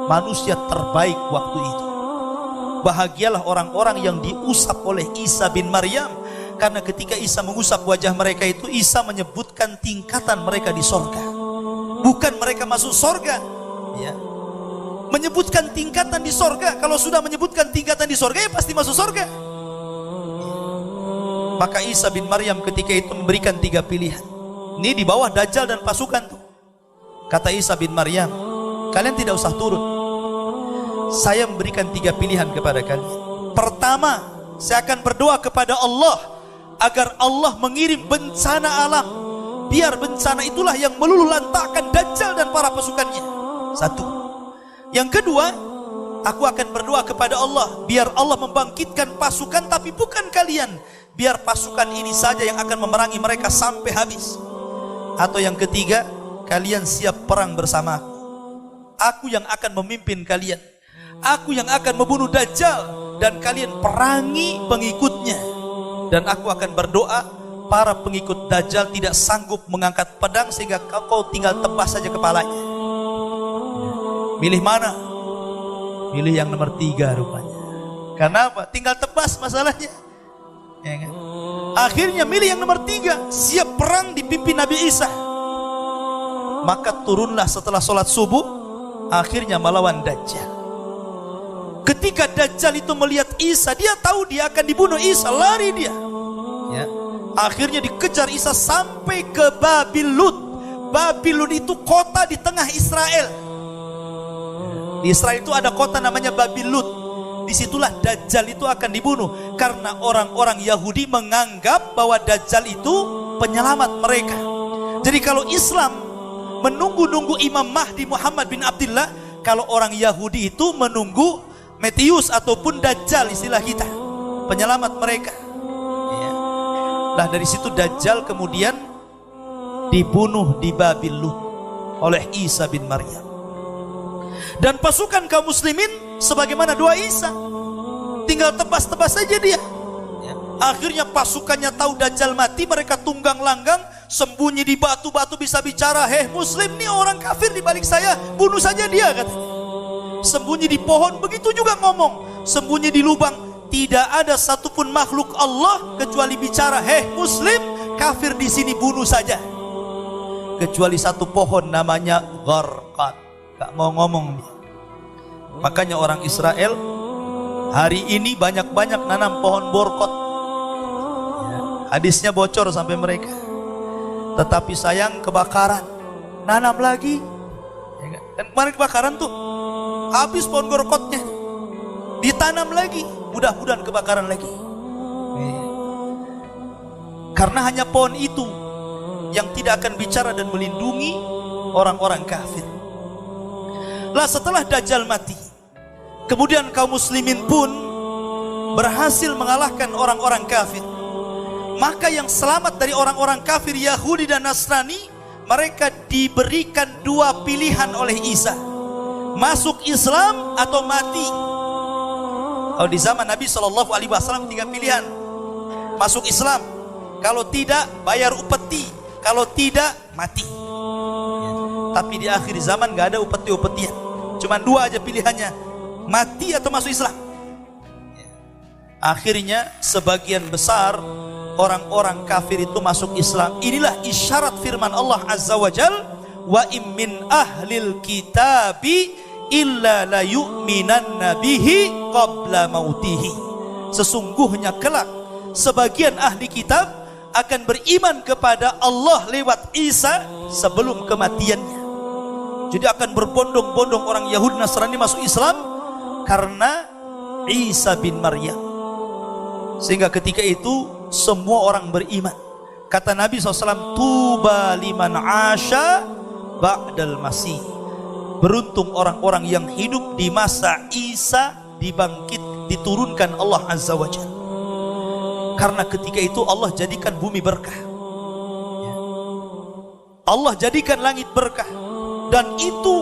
manusia terbaik waktu itu. Bahagialah orang-orang yang diusap oleh Isa bin Maryam, karena ketika Isa mengusap wajah mereka itu, Isa menyebutkan tingkatan mereka di sorga. Bukan mereka masuk sorga, ya. Menyebutkan tingkatan di sorga. Kalau sudah menyebutkan tingkatan di sorga, ya pasti masuk sorga. Maka Isa bin Maryam ketika itu memberikan 3 pilihan. Ini di bawah Dajjal dan pasukan tuh. Kata Isa bin Maryam, kalian tidak usah turun. Saya memberikan 3 pilihan kepada kalian. Pertama, saya akan berdoa kepada Allah agar Allah mengirim bencana alam. Biar bencana itulah yang meluluhlantakkan Dajjal dan para pasukannya. 1. Yang kedua, aku akan berdoa kepada Allah biar Allah membangkitkan pasukan, tapi bukan kalian. Biar pasukan ini saja yang akan memerangi mereka sampai habis. Atau yang ketiga, kalian siap perang bersama aku. Aku yang akan memimpin kalian. Aku yang akan membunuh Dajjal dan kalian perangi pengikutnya. Dan aku akan berdoa para pengikut Dajjal tidak sanggup mengangkat pedang sehingga kau tinggal tebas saja kepalanya. Milih mana? Milih yang nomor 3 rupanya. Karena apa? Tinggal tebas masalahnya. Ya kan? Akhirnya milih yang nomor 3, siap perang dipimpin Nabi Isa. Maka turunlah setelah sholat subuh, akhirnya melawan Dajjal. Ketika Dajjal itu melihat Isa, dia tahu dia akan dibunuh Isa, lari dia. Ya. Akhirnya dikejar Isa sampai ke Babil Lut. Babil Lut itu kota di tengah Israel. Di Israel itu ada kota namanya Babil Lut. Disitulah Dajjal itu akan dibunuh, karena orang-orang Yahudi menganggap bahwa Dajjal itu penyelamat mereka. Jadi kalau Islam menunggu-nunggu Imam Mahdi Muhammad bin Abdullah, kalau orang Yahudi itu menunggu Metius ataupun Dajjal, istilah kita, penyelamat mereka. Ya. Nah dari situ Dajjal kemudian dibunuh di Babil Lut oleh Isa bin Maryam. Dan pasukan kaum muslimin sebagaimana doa Isa, tinggal tebas-tebas saja dia. Ya. Akhirnya pasukannya tahu Dajjal mati, mereka tunggang langgang, sembunyi di batu-batu bisa bicara. Hei muslim, nih orang kafir di balik saya, bunuh saja dia, katanya. Sembunyi di pohon, begitu juga ngomong. Sembunyi di lubang, tidak ada satupun makhluk Allah kecuali bicara. Hei muslim, kafir di sini bunuh saja. Kecuali satu pohon namanya Gharqad. Gak mau ngomong dia. Makanya orang Israel hari ini banyak-banyak nanam pohon borkot. Ya, hadisnya bocor sampai mereka. Tetapi sayang kebakaran, nanam lagi. Ya kan? Dan kemarin kebakaran tuh, habis pohon borkotnya, ditanam lagi, mudah-mudahan kebakaran lagi. Ya. Karena hanya pohon itu yang tidak akan bicara dan melindungi orang-orang kafir. Lah setelah Dajjal mati, kemudian kaum muslimin pun berhasil mengalahkan orang-orang kafir. Maka yang selamat dari orang-orang kafir Yahudi dan Nasrani, mereka diberikan 2 pilihan oleh Isa, masuk Islam atau mati. Kalau di zaman Nabi SAW 3 pilihan, masuk Islam Kalau tidak, bayar upeti. Kalau tidak, mati. Tapi di akhir zaman gak ada upeti-upetian. Cuma dua aja pilihannya, mati atau masuk Islam. Akhirnya sebagian besar orang-orang kafir itu masuk Islam. Inilah isyarat firman Allah Azza wa Jal, wa im min ahlil kitabi illa la yu'minanna bihi qabla mautihi. Sesungguhnya kelak sebagian ahli kitab akan beriman kepada Allah lewat Isa sebelum kematiannya. Jadi akan berbondong-bondong orang Yahudi Nasrani masuk Islam karena Isa bin Maryam. Sehingga ketika itu semua orang beriman. Kata Nabi SAW, tuba liman asya ba'dal masih. Beruntung orang-orang yang hidup di masa Isa diturunkan Allah Azza wa Jalla. Karena ketika itu Allah jadikan bumi berkah, Allah jadikan langit berkah, dan itu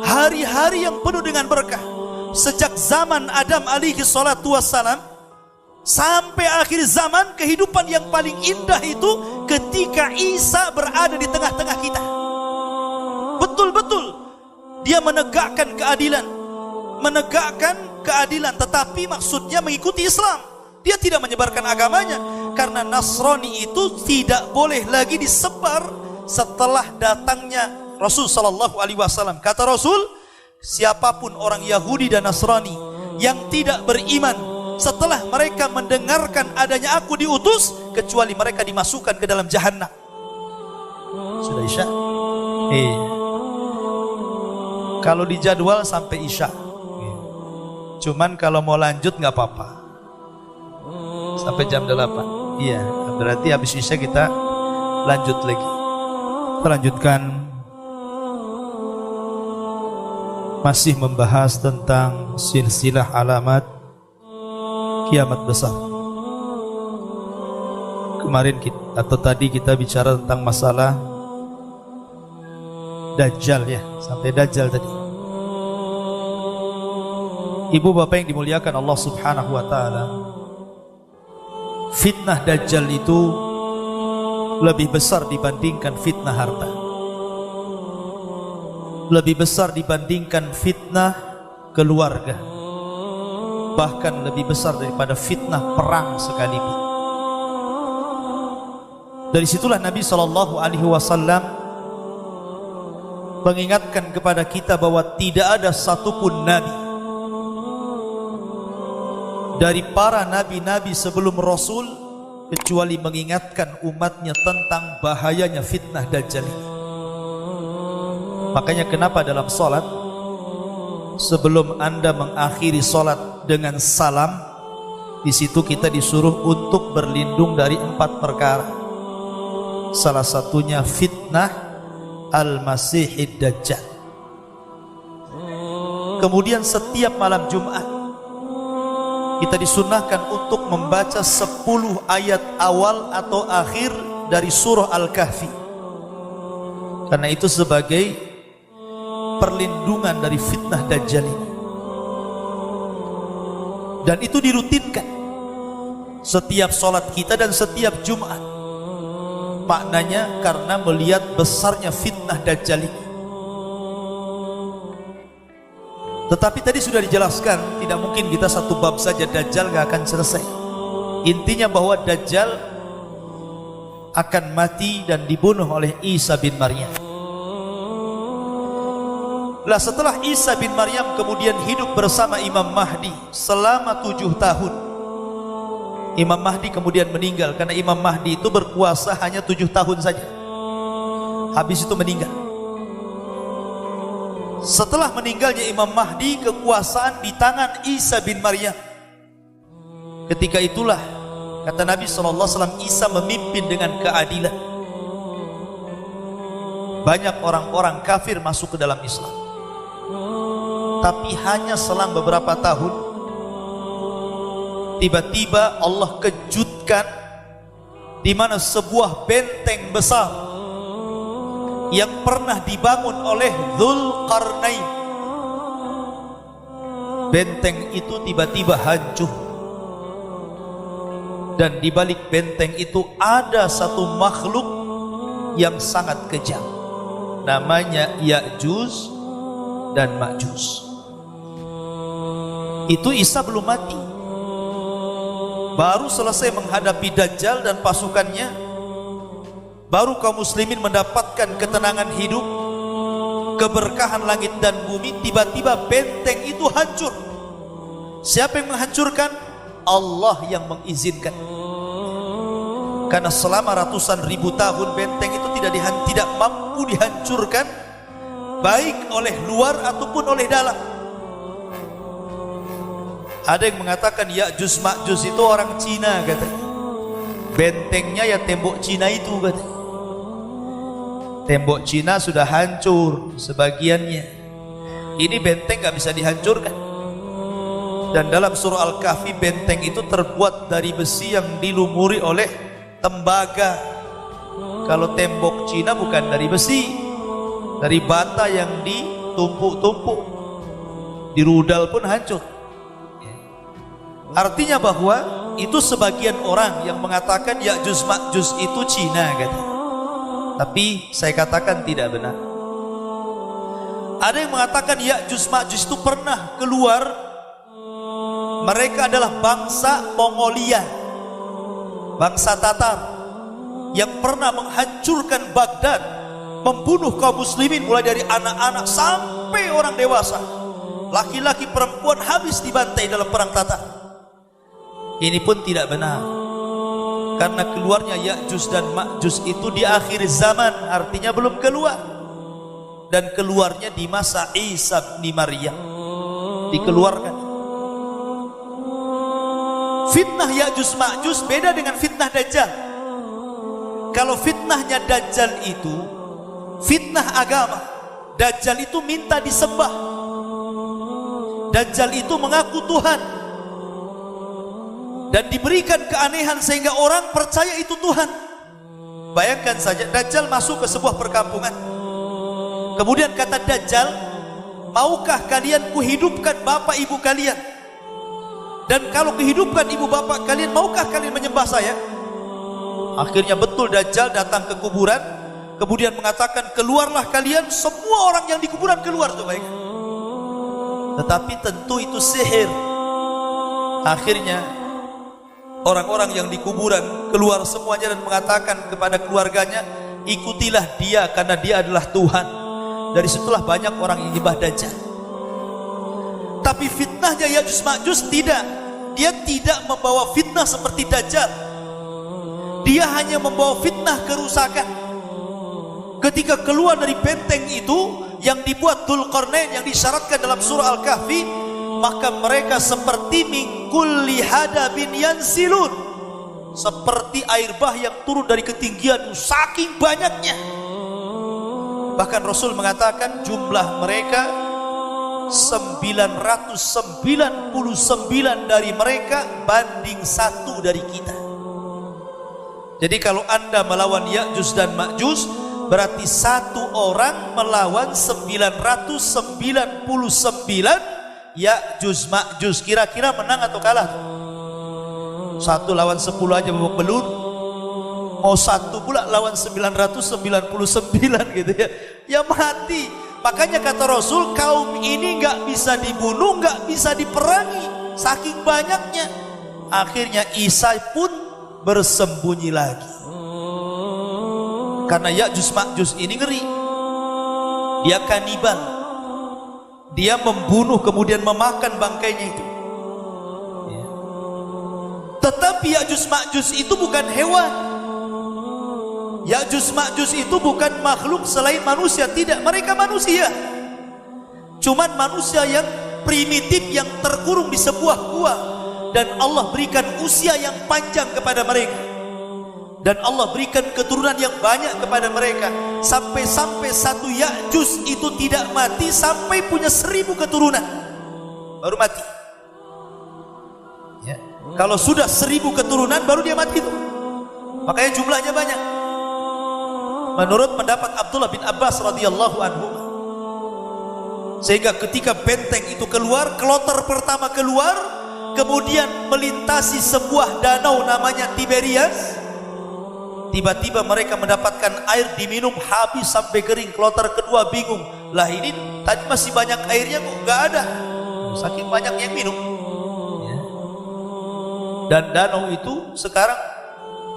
hari-hari yang penuh dengan berkah. Sejak zaman Adam alaihi salatu wassalam sampai akhir zaman, kehidupan yang paling indah itu ketika Isa berada di tengah-tengah kita. Betul-betul dia menegakkan keadilan, tetapi maksudnya mengikuti Islam. Dia tidak menyebarkan agamanya, karena Nasrani itu tidak boleh lagi disebar setelah datangnya Rasul sallallahu alaihi wasallam. Kata Rasul, siapapun orang Yahudi dan Nasrani yang tidak beriman setelah mereka mendengarkan adanya aku diutus, kecuali mereka dimasukkan ke dalam jahanam. Sudah Isya? Kalau dijadwal sampai Isya. Cuman kalau mau lanjut nggak apa-apa, sampai jam 8. Iya, berarti habis Isya kita lanjut lagi. Kita lanjutkan, masih membahas tentang silsilah alamat kiamat besar. Kemarin tadi kita bicara tentang masalah Dajjal ya, sampai Dajjal tadi. Ibu bapak yang dimuliakan Allah Subhanahu wa ta'ala, fitnah Dajjal itu lebih besar dibandingkan fitnah harta, lebih besar dibandingkan fitnah keluarga, bahkan lebih besar daripada fitnah perang sekalipun. Dari situlah Nabi SAW mengingatkan kepada kita bahwa tidak ada satupun nabi dari para nabi-nabi sebelum Rasul kecuali mengingatkan umatnya tentang bahayanya fitnah Dajjal ini. Makanya kenapa dalam sholat, sebelum Anda mengakhiri sholat dengan salam, di situ kita disuruh untuk berlindung dari 4 perkara. Salah satunya fitnah Al-Masihid Dajjal. Kemudian setiap malam Jumat kita disunnahkan untuk membaca 10 ayat awal atau akhir dari surah Al-Kahfi, karena itu sebagai perlindungan dari fitnah Dajjal ini. Dan itu dirutinkan setiap sholat kita dan setiap Jumat. Maknanya karena melihat besarnya fitnah Dajjal ini. Tetapi tadi sudah dijelaskan, tidak mungkin kita satu bab saja Dajjal gak akan selesai. Intinya bahwa Dajjal akan mati dan dibunuh oleh Isa bin Maryam. Lah setelah Isa bin Maryam kemudian hidup bersama Imam Mahdi selama 7 tahun. Imam Mahdi kemudian meninggal, karena Imam Mahdi itu berkuasa hanya 7 tahun saja, habis itu meninggal. Setelah meninggalnya Imam Mahdi, kekuasaan di tangan Isa bin Maryam. Ketika itulah kata Nabi SAW, Isa memimpin dengan keadilan. Banyak orang-orang kafir masuk ke dalam Islam, tapi hanya selang beberapa tahun tiba-tiba Allah kejutkan, di mana sebuah benteng besar yang pernah dibangun oleh Dzulqarnain, benteng itu tiba-tiba hancur. Dan di balik benteng itu ada satu makhluk yang sangat kejam, namanya Ya'juj dan Ma'juj. Itu Isa belum mati, baru selesai menghadapi Dajjal dan pasukannya, baru kaum muslimin mendapatkan ketenangan hidup, keberkahan langit dan bumi. Tiba-tiba benteng itu hancur. Siapa yang menghancurkan? Allah yang mengizinkan. Karena selama ratusan ribu tahun benteng itu tidak mampu dihancurkan, baik oleh luar ataupun oleh dalam. Ada yang mengatakan Ya'juj Ma'juj itu orang Cina katanya. Bentengnya ya tembok Cina itu katanya. Tembok Cina sudah hancur sebagiannya. Ini benteng gak bisa dihancurkan. Dan dalam surah Al-Kahfi, benteng itu terbuat dari besi yang dilumuri oleh tembaga. Kalau tembok Cina bukan dari besi, dari bata yang ditumpuk-tumpuk, dirudal pun hancur. Artinya bahwa itu sebagian orang yang mengatakan Ya'juj Ma'juj itu Cina katanya. Tapi saya katakan tidak benar. Ada yang mengatakan Ya'juj Ma'juj itu pernah keluar. Mereka adalah bangsa Mongolia, bangsa Tatar, yang pernah menghancurkan Baghdad, membunuh kaum muslimin mulai dari anak-anak sampai orang dewasa, laki-laki perempuan habis dibantai dalam perang Tatar. Ini pun tidak benar, karena keluarnya Ya'juj dan Ma'juj itu di akhir zaman, artinya belum keluar, dan keluarnya di masa Isa bin Maryam dikeluarkan. Fitnah Ya'juj Ma'juj beda dengan fitnah Dajjal. Kalau fitnahnya Dajjal itu fitnah agama, Dajjal itu minta disembah, Dajjal itu mengaku Tuhan dan diberikan keanehan sehingga orang percaya itu Tuhan. Bayangkan saja Dajjal masuk ke sebuah perkampungan, kemudian kata Dajjal, maukah kalian kuhidupkan bapak ibu kalian? Dan kalau kehidupkan ibu bapak kalian, maukah kalian menyembah saya? Akhirnya betul Dajjal datang ke kuburan, kemudian mengatakan, keluarlah kalian. Semua orang yang di kuburan keluar tuh, baik. Tetapi tentu itu sihir. Akhirnya orang-orang yang di kuburan keluar semuanya dan mengatakan kepada keluarganya, ikutilah dia karena dia adalah Tuhan. Dari situlah banyak orang yang menyembah Dajjal. Tapi fitnahnya Ya'juj Ma'juj tidak. Dia tidak membawa fitnah seperti Dajjal. Dia hanya membawa fitnah kerusakan. Ketika keluar dari benteng itu yang dibuat Dzulqarnain yang disyaratkan dalam surah Al-Kahfi, maka mereka seperti min kulli hadabin yansilun, seperti air bah yang turun dari ketinggian, saking banyaknya. Bahkan Rasul mengatakan jumlah mereka 999 dari mereka banding 1 dari kita. Jadi kalau anda melawan Ya'juj dan Ma'juj, berarti satu orang melawan 999 Ya'juj Ma'juj. Kira-kira menang atau kalah? 1 lawan 10 aja babak belur, mau 1 pula lawan 999 gitu ya, ya mati. Makanya kata Rasul, kaum ini nggak bisa dibunuh, nggak bisa diperangi, saking banyaknya. Akhirnya Isa pun bersembunyi lagi. Karena Ya'juj Ma'juj ini ngeri. Dia kanibal. Dia membunuh kemudian memakan bangkainya itu. Tetapi Ya'juj Ma'juj itu bukan hewan. Ya'juj Ma'juj itu bukan makhluk selain manusia, tidak, mereka manusia. Cuman manusia yang primitif yang terkurung di sebuah gua, dan Allah berikan usia yang panjang kepada mereka. Dan Allah berikan keturunan yang banyak kepada mereka, sampai-sampai satu Ya'juj itu tidak mati sampai punya 1000 keturunan baru mati. Ya. Kalau sudah 1000 keturunan baru dia mati itu. Makanya jumlahnya banyak. Menurut pendapat Abdullah bin Abbas radhiyallahu anhu, sehingga ketika benteng itu keluar, kloter pertama keluar, kemudian melintasi sebuah danau namanya Tiberias. Tiba-tiba mereka mendapatkan air diminum habis sampai kering. Kloter kedua bingung, lah ini tadi masih banyak airnya kok nggak ada, saking banyak yang minum. Dan danau itu sekarang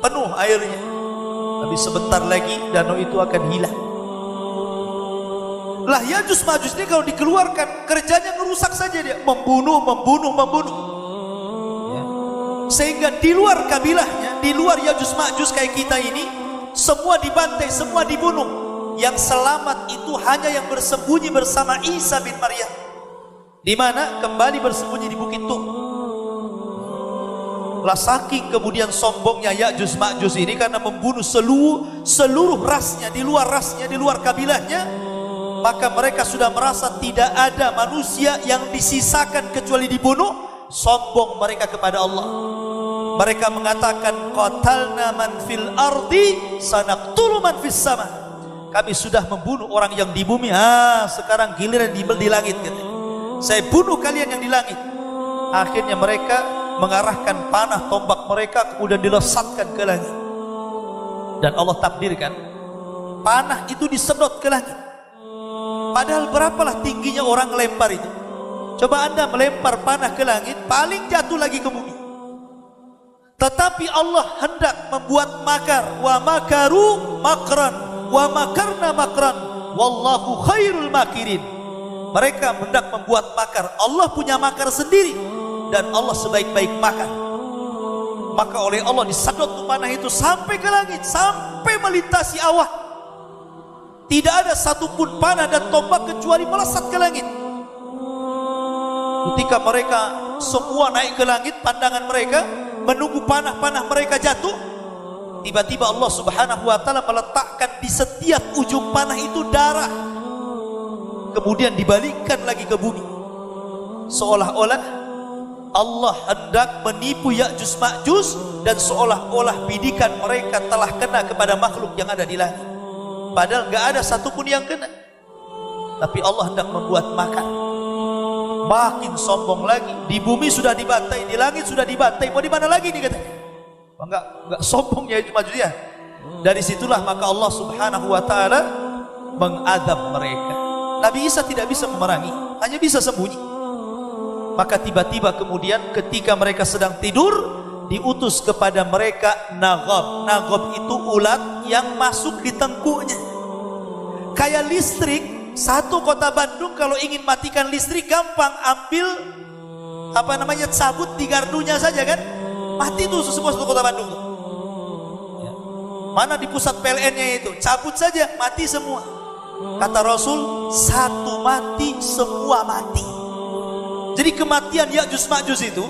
penuh airnya, tapi sebentar lagi danau itu akan hilang. Lah Ya'juj Ma'juj ini kalau dikeluarkan kerjanya ngerusak saja, dia membunuh. Sehingga di luar kabilahnya, di luar Ya'juj Ma'juj kayak kita ini, semua dibantai, semua dibunuh. Yang selamat itu hanya yang bersembunyi bersama Isa bin Maryam. Di mana? Kembali bersembunyi di Bukit Tur. Lah saking kemudian sombongnya Ya'juj Ma'juj ini karena membunuh seluruh rasnya, di luar kabilahnya, maka mereka sudah merasa tidak ada manusia yang disisakan kecuali dibunuh. Sombong mereka kepada Allah. Mereka mengatakan, qatalna man fil ardi sanaqtulu man fis sama. Kami sudah membunuh orang yang di bumi, sekarang giliran di langit. Saya bunuh kalian yang di langit. Akhirnya mereka mengarahkan panah tombak mereka, kemudian dilesatkan ke langit. Dan Allah takdirkan panah itu disedot ke langit. Padahal berapalah tingginya orang lempar itu. Coba anda melempar panah ke langit, paling jatuh lagi ke bumi. Tetapi Allah hendak membuat makar. Wa makaru makran, wa makarna makran, wallahu khairul makirin. Mereka hendak membuat makar, Allah punya makar sendiri, dan Allah sebaik-baik makar. Maka oleh Allah disedot panah itu sampai ke langit, sampai melintasi awak. Tidak ada satupun panah dan tombak kecuali melesat ke langit. Ketika mereka semua naik ke langit, pandangan mereka menunggu panah-panah mereka jatuh, tiba-tiba Allah Subhanahu wa ta'ala meletakkan di setiap ujung panah itu darah, kemudian dibalikkan lagi ke bumi, seolah-olah Allah hendak menipu Ya'juj Ma'juj, dan seolah-olah bidikan mereka telah kena kepada makhluk yang ada di langit. Padahal gak ada satupun yang kena, tapi Allah hendak membuat makar. Makin sombong lagi. Di bumi sudah dibantai, di langit sudah dibantai, mau di mana lagi nih katanya? Enggak sombong ya Ya'juj Ma'juj ya. Dari situlah maka Allah Subhanahu wa ta'ala mengadab mereka. Nabi Isa tidak bisa memerangi, hanya bisa sembunyi. Maka tiba-tiba kemudian ketika mereka sedang tidur, diutus kepada mereka Naghab. Naghab itu ulat yang masuk di tengkuknya. Kayak listrik. Satu kota Bandung kalau ingin matikan listrik gampang, ambil cabut di gardunya saja kan, mati tuh semua satu kota Bandung tuh. Mana di pusat PLN-nya itu, cabut saja mati semua. Kata Rasul, satu mati semua mati. Jadi kematian Ya'juj Ma'juj itu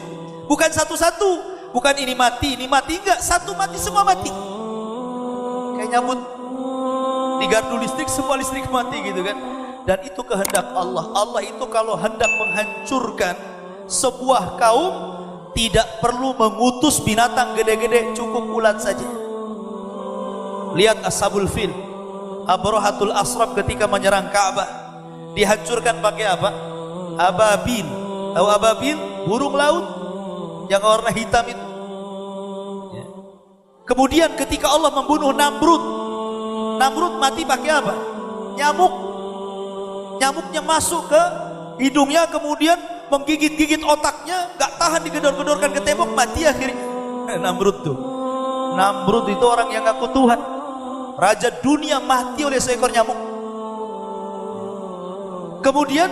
bukan satu-satu, bukan ini mati enggak, satu mati semua mati. Kayak nyambut di gardu listrik, semua listrik mati gitu kan. Dan itu kehendak Allah. Allah itu kalau hendak menghancurkan sebuah kaum, tidak perlu mengutus binatang gede-gede, cukup ulat saja. Lihat Ashabul Fil, Abrahatul Asram ketika menyerang Ka'bah, dihancurkan pakai apa? Ababil. Tahu ababil? Burung laut yang warna hitam itu. Kemudian ketika Allah membunuh Namrud, Namrud mati pakai apa? Nyamuk. Nyamuknya masuk ke hidungnya, kemudian menggigit-gigit otaknya, gak tahan, digedor-gedorkan ke tembok, mati akhirnya. Namrud tuh, Namrud itu orang yang ngaku Tuhan, raja dunia, mati oleh seekor nyamuk. Kemudian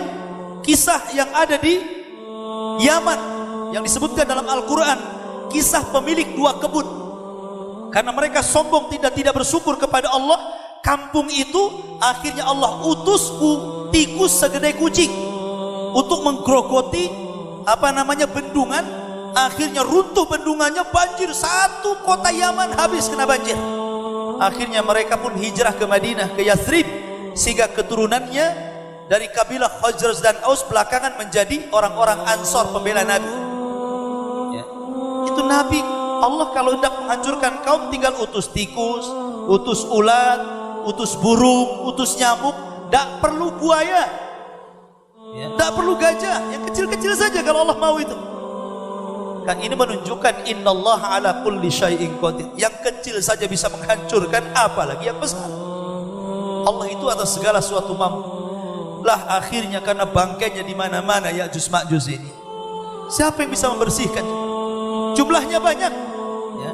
kisah yang ada di Yaman yang disebutkan dalam Al-Quran, kisah pemilik dua kebun. Karena mereka sombong, tidak bersyukur kepada Allah, kampung itu akhirnya Allah utus tikus segede kucing untuk menggerogoti bendungan. Akhirnya runtuh bendungannya, banjir, satu kota Yaman habis kena banjir. Akhirnya mereka pun hijrah ke Madinah, ke Yathrib, sehingga keturunannya dari kabilah Khazraj dan Aus belakangan menjadi orang-orang Ansor, pembela Nabi. Itu Nabi Allah kalau hendak menghancurkan kaum tinggal utus tikus, utus ulat, utus burung, utus nyamuk. Tak perlu buaya, tak perlu gajah, yang kecil-kecil saja kalau Allah mau itu. Kan ini menunjukkan innallaha ala kulli syai'in qadir. Yang kecil saja bisa menghancurkan, apalagi yang besar. Allah itu atas segala sesuatu mampu. Lah akhirnya karena bangkainya di mana-mana Ya'juj Ma'juj ini, siapa yang bisa membersihkan? Jumlahnya banyak. Ya.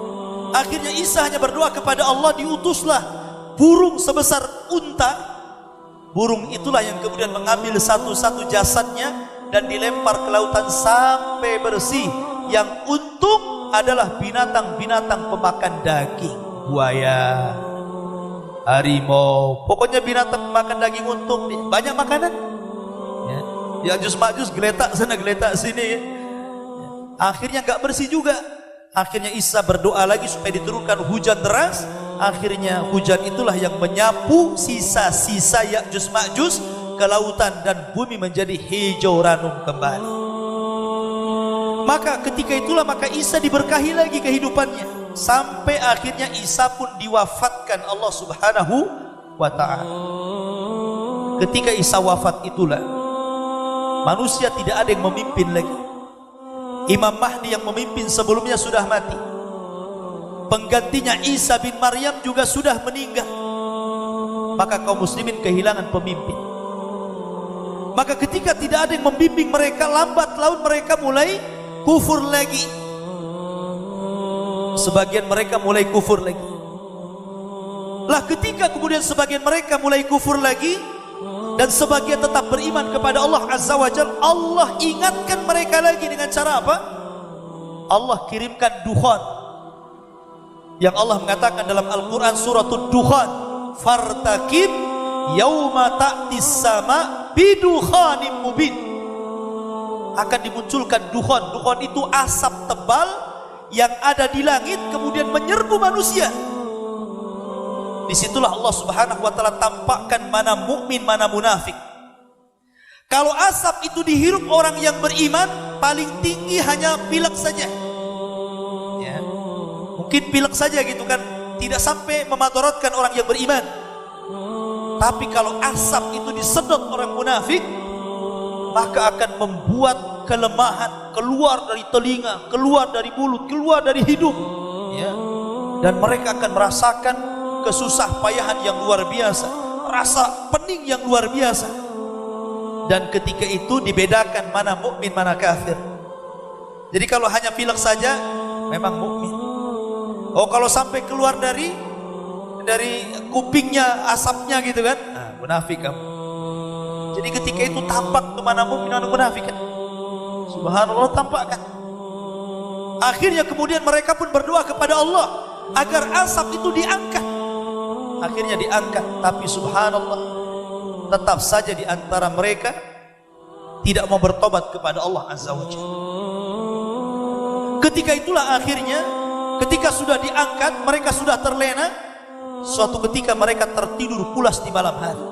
Akhirnya Isa hanya berdoa kepada Allah, diutuslah burung sebesar unta. Burung itulah yang kemudian mengambil satu-satu jasadnya dan dilempar ke lautan sampai bersih. Yang untung adalah binatang-binatang pemakan daging, buaya, harimau, pokoknya binatang pemakan daging untung, banyak makanan. Ya, Ya'juj Ma'juj geletak sana geletak sini. Ya. Akhirnya nggak bersih juga. Akhirnya Isa berdoa lagi supaya diturunkan hujan deras. Akhirnya hujan itulah yang menyapu sisa-sisa Ya'juj Ma'juj ke lautan dan bumi menjadi hijau ranum kembali. Maka ketika itulah maka Isa diberkahi lagi kehidupannya sampai akhirnya Isa pun diwafatkan Allah Subhanahu wa ta'ala. Ketika Isa wafat itulah manusia tidak ada yang memimpin lagi. Imam Mahdi yang memimpin sebelumnya sudah mati. Penggantinya Isa bin Maryam juga sudah meninggal. Maka kaum muslimin kehilangan pemimpin. Maka ketika tidak ada yang membimbing mereka, lambat laun mereka mulai kufur lagi. Sebagian mereka mulai kufur lagi. Lah ketika kemudian sebagian mereka mulai kufur lagi dan sebagian tetap beriman kepada Allah Azza wa Jalla, Allah ingatkan mereka lagi dengan cara apa? Allah kirimkan dukhan. Yang Allah mengatakan dalam Al-Quran suratul Dukhan, fartakib yauma ta'tis sama bidukhanim mubin. Akan dimunculkan dukhan. Dukhan itu asap tebal yang ada di langit kemudian menyerbu manusia. Disitulah Allah Subhanahu wa ta'ala tampakkan mana mukmin mana munafik. Kalau asap itu dihirup orang yang beriman, paling tinggi hanya pilek saja. Ya. Mungkin pilek saja gitu kan, tidak sampai memadaratkan orang yang beriman. Tapi kalau asap itu disedot orang munafik, maka akan membuat kelemahan keluar dari telinga, keluar dari mulut, keluar dari hidung. Ya. Dan mereka akan merasakan kesusah payahan yang luar biasa, rasa pening yang luar biasa. Dan ketika itu dibedakan mana mukmin mana kafir. Jadi kalau hanya pilek saja memang mukmin. Oh kalau sampai keluar dari kupingnya asapnya gitu kan, nah, munafik kamu. Jadi ketika itu tampak tuh mana mukmin mana munafik kan. Subhanallah tampakkan. Akhirnya kemudian mereka pun berdoa kepada Allah agar asap itu diangkat. Akhirnya diangkat, tapi subhanallah tetap saja di antara mereka tidak mau bertobat kepada Allah Azza wa Jalla. Ketika itulah akhirnya ketika sudah diangkat, mereka sudah terlena. Suatu ketika mereka tertidur pulas di malam hari.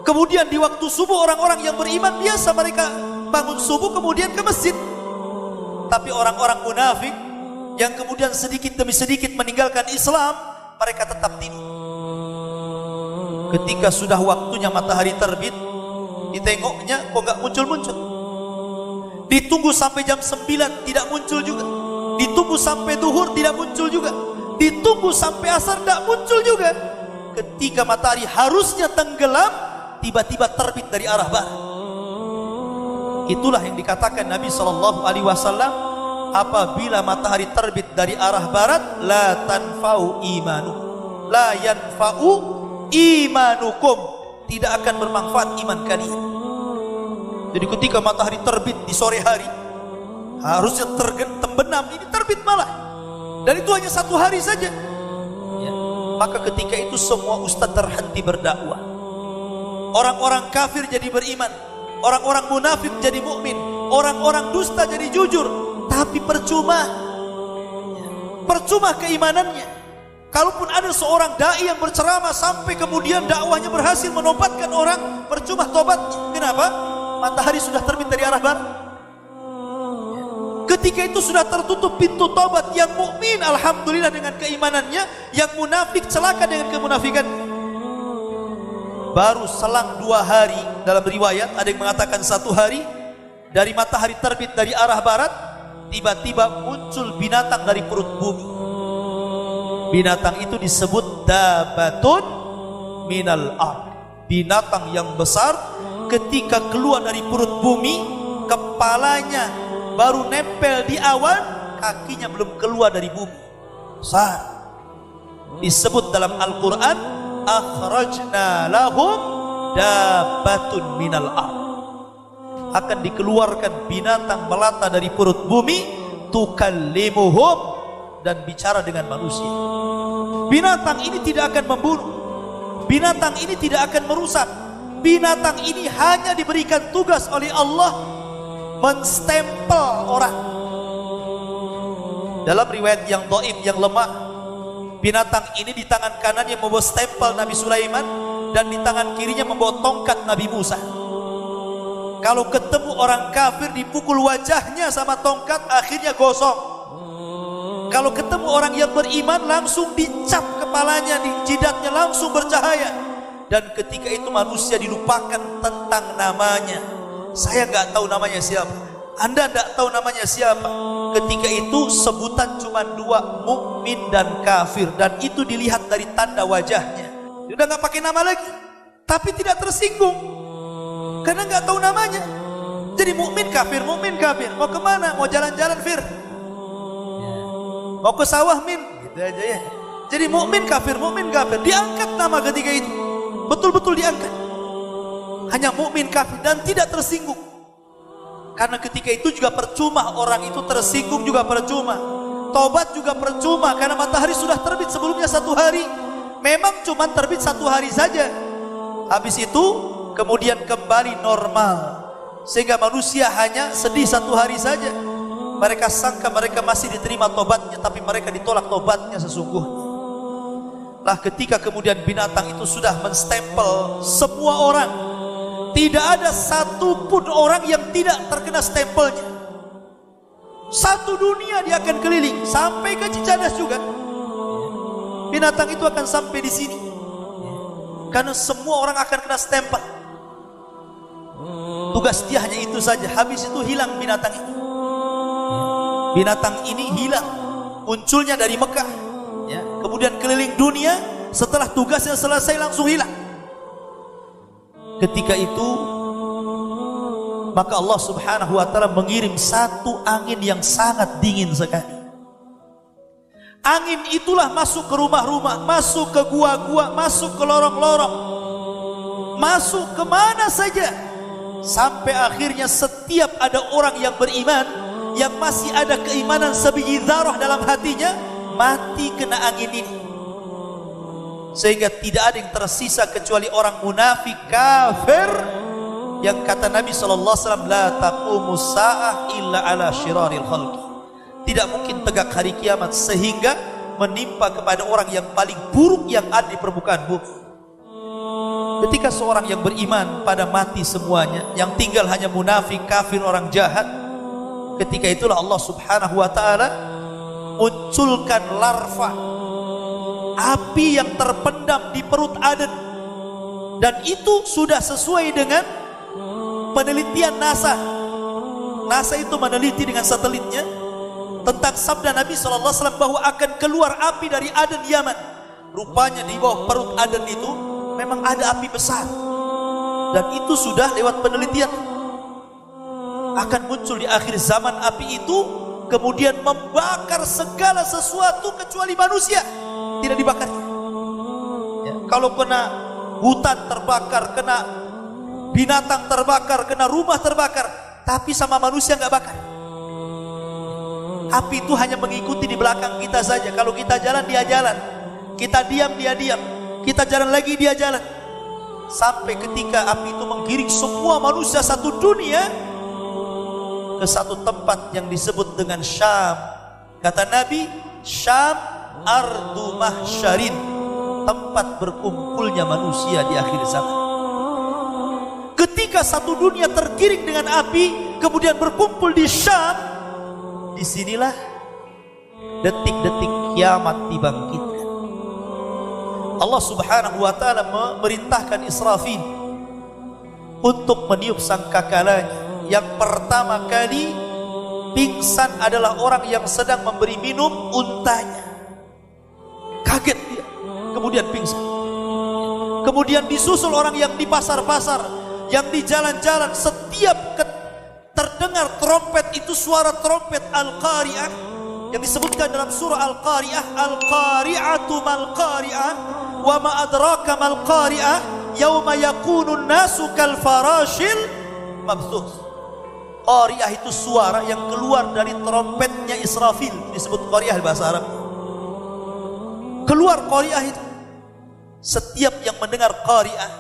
Kemudian di waktu subuh orang-orang yang beriman biasa mereka bangun subuh kemudian ke masjid. Tapi orang-orang munafik yang kemudian sedikit demi sedikit meninggalkan Islam, mereka tetap tidur. Ketika sudah waktunya matahari terbit, ditengoknya kok nggak muncul-muncul. Ditunggu sampai jam 9 tidak muncul juga. Ditunggu sampai duhur tidak muncul juga. Ditunggu sampai asar tidak muncul juga. Ketika matahari harusnya tenggelam, tiba-tiba terbit dari arah barat. Itulah yang dikatakan Nabi SAW, apabila matahari terbit dari arah barat, la tanfa'u imanu, la yanfa'u imanukum, tidak akan bermanfaat iman kalian. Jadi ketika matahari terbit di sore hari, harusnya terbenam, ini terbit malah. Dan itu hanya satu hari saja. Ya. Maka ketika itu semua ustaz terhenti berdakwah. Orang-orang kafir jadi beriman, orang-orang munafik jadi mukmin, orang-orang dusta jadi jujur. Tapi percuma, percuma keimanannya. Kalaupun ada seorang dai yang berceramah sampai kemudian dakwahnya berhasil menobatkan orang, percuma tobatnya. Kenapa? Matahari sudah terbit dari arah barat. Ketika itu sudah tertutup pintu tobat. Yang mukmin alhamdulillah dengan keimanannya, yang munafik celaka dengan kemunafikan. Baru selang 2 hari, dalam riwayat ada yang mengatakan 1 hari, dari matahari terbit dari arah barat, tiba-tiba muncul binatang dari perut bumi. Binatang itu disebut dabatun minal ard. Binatang yang besar, ketika keluar dari perut bumi, kepalanya baru nempel di awan, kakinya belum keluar dari bumi. Besar. Disebut dalam Al-Quran, akhrajna lahum dabatun minal ard. Akan dikeluarkan binatang melata dari perut bumi, tukallimuhum, dan bicara dengan manusia. Binatang ini tidak akan membunuh, binatang ini tidak akan merusak. Binatang ini hanya diberikan tugas oleh Allah menstempel orang. Dalam riwayat yang dhaif, yang lemah, binatang ini di tangan kanannya membawa stempel Nabi Sulaiman, dan di tangan kirinya membawa tongkat Nabi Musa. Kalau ketemu orang kafir, dipukul wajahnya sama tongkat, akhirnya gosong. Kalau ketemu orang yang beriman, langsung dicap kepalanya, di jidatnya langsung bercahaya. Dan ketika itu manusia dilupakan tentang namanya. Saya nggak tahu namanya siapa, Anda nggak tahu namanya siapa. Ketika itu sebutan cuma dua, mukmin dan kafir, dan itu dilihat dari tanda wajahnya. Sudah nggak pakai nama lagi, tapi tidak tersinggung karena nggak tahu namanya. Jadi mukmin kafir, mukmin kafir. Mau kemana? Mau jalan-jalan, Fir? Mau ke sawah, Min? Gitu aja ya. Jadi mukmin kafir, mukmin kafir. Diangkat nama ketika itu, betul-betul diangkat. Hanya mukmin kafir dan tidak tersinggung. Karena ketika itu juga percuma, orang itu tersinggung juga percuma. Tobat juga percuma, karena matahari sudah terbit sebelumnya 1 hari. Memang cuma terbit 1 hari saja. Habis itu kemudian kembali normal, sehingga manusia hanya sedih 1 hari saja. Mereka sangka mereka masih diterima tobatnya, tapi mereka ditolak tobatnya sesungguhnya. Lah ketika kemudian binatang itu sudah menstempel semua orang, tidak ada satupun orang yang tidak terkena stempelnya. Satu dunia dia akan keliling sampai ke Cicadas juga. Binatang itu akan sampai di sini, karena semua orang akan kena stempel. Tugas dia hanya itu saja. Habis itu hilang binatang itu. Binatang ini hilang, munculnya dari Mekah, ya, kemudian keliling dunia. Setelah tugasnya selesai langsung hilang. Ketika itu maka Allah Subhanahu wa ta'ala mengirim satu angin yang sangat dingin sekali. Angin itulah masuk ke rumah-rumah, masuk ke gua-gua, masuk ke lorong-lorong, masuk kemana saja, sampai akhirnya setiap ada orang yang beriman, yang masih ada keimanan sebiji dzarah dalam hatinya, mati kena angin ini. Sehingga tidak ada yang tersisa kecuali orang munafik kafir, yang kata Nabi SAW, la taqumus sa'ah illa ala syiraril khalqi. Tidak mungkin tegak hari kiamat sehingga menimpa kepada orang yang paling buruk yang ada di permukaan bumi. Ketika seorang yang beriman pada mati semuanya, yang tinggal hanya munafik, kafir, orang jahat, ketika itulah Allah Subhanahu wa ta'ala munculkan larva api yang terpendam di perut Aden. Dan itu sudah sesuai dengan penelitian NASA. NASA itu meneliti dengan satelitnya tentang sabda Nabi SAW bahwa akan keluar api dari Aden, Yaman. Rupanya di bawah perut Aden itu memang ada api besar, dan itu sudah lewat penelitian. Akan muncul di akhir zaman api itu, kemudian membakar segala sesuatu kecuali manusia, tidak dibakar. Ya, kalau kena hutan terbakar, kena binatang terbakar, kena rumah terbakar, tapi sama manusia nggak bakar. Api itu hanya mengikuti di belakang kita saja. Kalau kita jalan, dia jalan. Kita diam, dia diam. Kita jalan lagi, dia jalan. Sampai ketika api itu menggiring semua manusia satu dunia ke satu tempat yang disebut dengan Syam. Kata Nabi, Syam ardu mahsyarin, tempat berkumpulnya manusia di akhir zaman. Ketika satu dunia tergiring dengan api, kemudian berkumpul di Syam, disinilah detik-detik kiamat dibangkitkan. Allah Subhanahu wa ta'ala memerintahkan Israfil untuk meniup sangkakalanya. Yang pertama kali pingsan adalah orang yang sedang memberi minum untanya. Kaget dia, kemudian pingsan. Kemudian disusul orang yang di pasar-pasar, yang di jalan-jalan. Setiap terdengar trompet, itu suara trompet Al-Qari'ah yang disebutkan dalam surah Al-Qari'ah. Al-Qari'atu mal-Qari'ah wa ma adraka mal-Qari'ah yauma yakunun nasu kal farashil mabthus. Qari'ah itu suara yang keluar dari trompetnya Israfil, disebut Qari'ah bahasa Arab. Keluar Qari'ah itu. Setiap yang mendengar Qari'ah,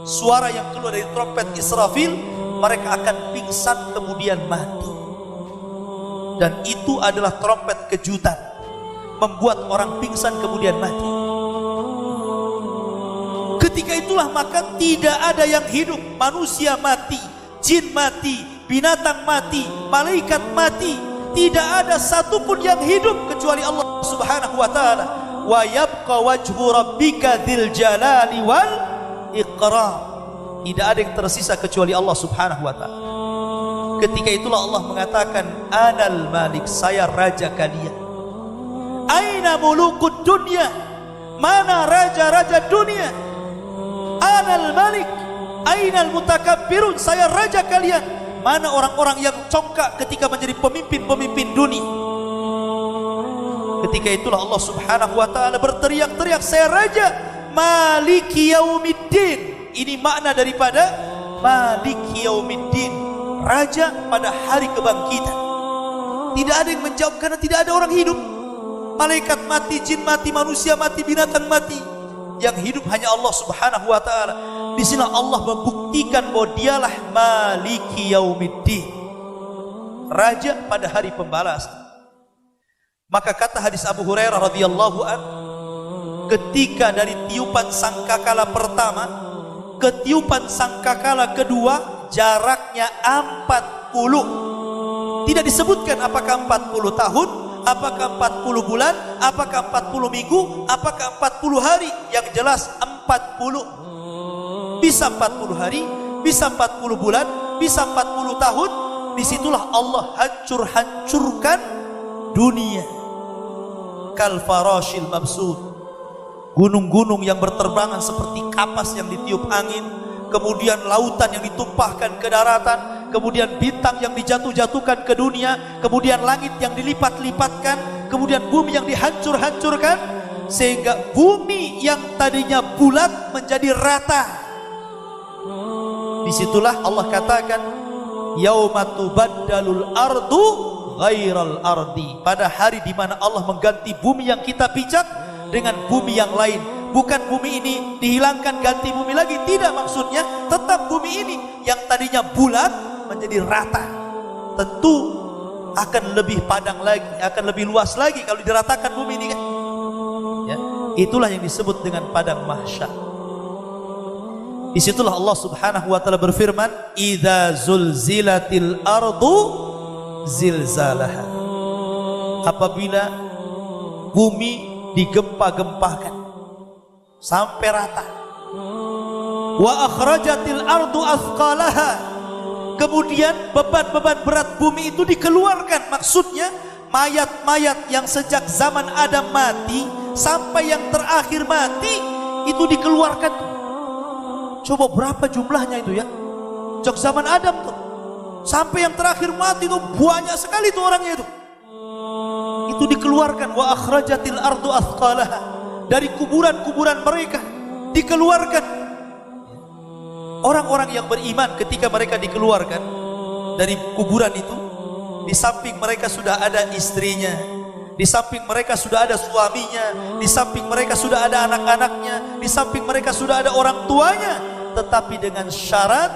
suara yang keluar dari trompet Israfil, mereka akan pingsan kemudian mati. Dan itu adalah trompet kejutan, membuat orang pingsan kemudian mati. Ketika itulah maka tidak ada yang hidup. Manusia mati, jin mati, binatang mati, malaikat mati. Tidak ada satupun yang hidup kecuali Allah Subhanahu wa ta'ala. Wa yabqa wajhu rabbika dzil jalali wal ikram. Tidak ada yang tersisa kecuali Allah Subhanahu wa ta'ala. Ketika itulah Allah mengatakan, Anal Malik, saya raja kalian. Aina mulukud dunya, mana raja-raja dunia? Anal Malik, ainal mutakabbirun, saya raja kalian. Mana orang-orang yang congkak ketika menjadi pemimpin-pemimpin dunia? Ketika itulah Allah Subhanahu wa ta'ala berteriak-teriak, saya raja. Maliki yaumiddin. Ini makna daripada Maliki yaumiddin, raja pada hari kebangkitan. Tidak ada yang menjawab karena tidak ada orang hidup. Malaikat mati, jin mati, manusia mati, binatang mati. Yang hidup hanya Allah Subhanahu wa ta'ala. Di sini Allah membuktikan bahwa dialah Maliki yaumiddin, raja pada hari pembalasan. Maka kata hadis Abu Hurairah radhiyallahu anhu, ketika dari tiupan sangkakala pertama ke tiupan sangkakala kedua jaraknya 40. Tidak disebutkan apakah 40 tahun, apakah 40 bulan, apakah 40 minggu, apakah 40 hari. Yang jelas 40. Bisa 40 hari, bisa 40 bulan, bisa 40 tahun. Disitulah Allah hancurkan dunia. Kal farashil mabsud, gunung-gunung yang berterbangan seperti kapas yang ditiup angin, kemudian lautan yang ditumpahkan ke daratan, kemudian bintang yang dijatuh-jatuhkan ke dunia, kemudian langit yang dilipat-lipatkan, kemudian bumi yang dihancur-hancurkan, sehingga bumi yang tadinya bulat menjadi rata. Disitulah Allah katakan, yauma tubaddalul ardu ghairal ardi, pada hari di mana Allah mengganti bumi yang kita pijak dengan bumi yang lain. Bukan bumi ini dihilangkan ganti bumi lagi, tidak, maksudnya tetap bumi ini yang tadinya bulat menjadi rata. Tentu akan lebih padang lagi, akan lebih luas lagi kalau diratakan bumi ini kan. Ya, itulah yang disebut dengan padang mahsyar. Disitulah Allah Subhanahu wa ta'ala berfirman, idza zulzilatil ardu zilzalaha, apabila bumi digempa-gempakan sampai rata. Wa akhrajatil ardu athqalaha, kemudian beban-beban berat bumi itu dikeluarkan. Maksudnya mayat-mayat yang sejak zaman Adam mati sampai yang terakhir mati itu dikeluarkan. Coba berapa jumlahnya itu ya? Sejak zaman Adam tuh sampai yang terakhir mati itu banyak sekali tuh orangnya itu. Itu dikeluarkan. Wa akhrajatil ardu athqalaha, dari kuburan-kuburan mereka dikeluarkan. Orang-orang yang beriman ketika mereka dikeluarkan dari kuburan itu, di samping mereka sudah ada istrinya, di samping mereka sudah ada suaminya, di samping mereka sudah ada anak-anaknya, di samping mereka sudah ada orang tuanya, tetapi dengan syarat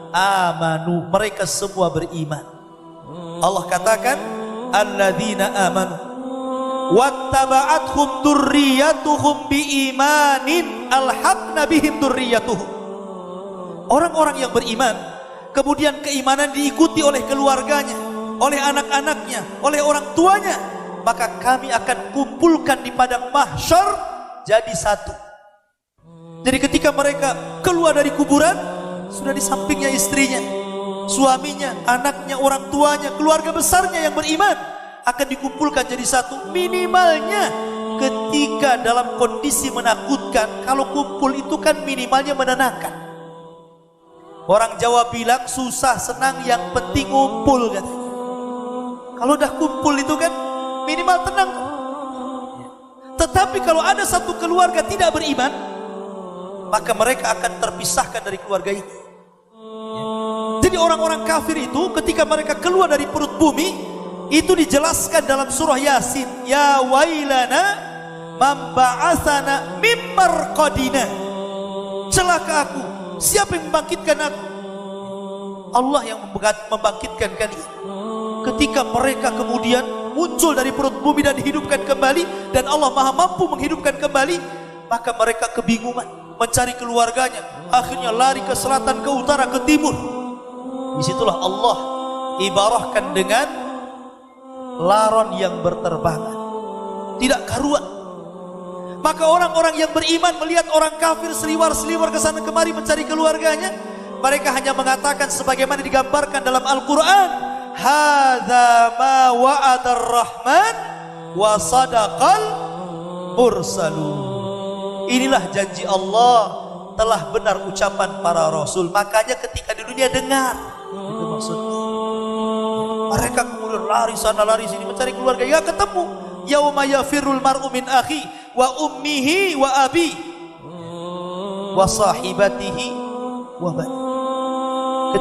amanu, mereka semua beriman. Allah katakan, alladzina amanu wattaba'athum dzurriyyatuhum biimanin alhaqna bihim dzurriyyatuhum. Orang-orang yang beriman, kemudian keimanan diikuti oleh keluarganya, oleh anak-anaknya, oleh orang tuanya, maka kami akan kumpulkan di padang mahsyar jadi satu. Jadi ketika mereka keluar dari kuburan, sudah di sampingnya istrinya, suaminya, anaknya, orang tuanya, keluarga besarnya yang beriman akan dikumpulkan jadi satu. Minimalnya ketika dalam kondisi menakutkan, kalau kumpul itu kan minimalnya menenangkan. Orang Jawa bilang susah senang yang penting ngumpul katanya. Kalau udah kumpul itu kan minimal tenang. Tetapi kalau ada satu keluarga tidak beriman, maka mereka akan terpisahkan dari keluarga ini. Jadi orang-orang kafir itu ketika mereka keluar dari perut bumi, itu dijelaskan dalam surah Yasin, ya wailana man ba'atsana mim marqadina. Celaka aku, siapa yang membangkitkan aku? Allah yang membangkitkan kalian. Ketika mereka kemudian muncul dari perut bumi dan dihidupkan kembali, dan Allah Maha mampu menghidupkan kembali, maka mereka kebingungan mencari keluarganya. Akhirnya lari ke selatan, ke utara, ke timur. Disitulah Allah ibarahkan dengan laron yang berterbangan, tidak karuan. Maka orang-orang yang beriman melihat orang kafir seliwar-seliwar ke sana kemari mencari keluarganya, mereka hanya mengatakan sebagaimana digambarkan dalam Al-Quran, hadza ma wa'adar rahman wa sadaqal mursalun. Inilah janji Allah, telah benar ucapan para rasul. Makanya ketika di dunia dengar, itu maksudnya. Mereka kemudian lari sana lari sini mencari keluarga. Ya ketemu, yauma yafirul mar'u min akhi wa ummihi wa abi wa sahibatihi wa bani.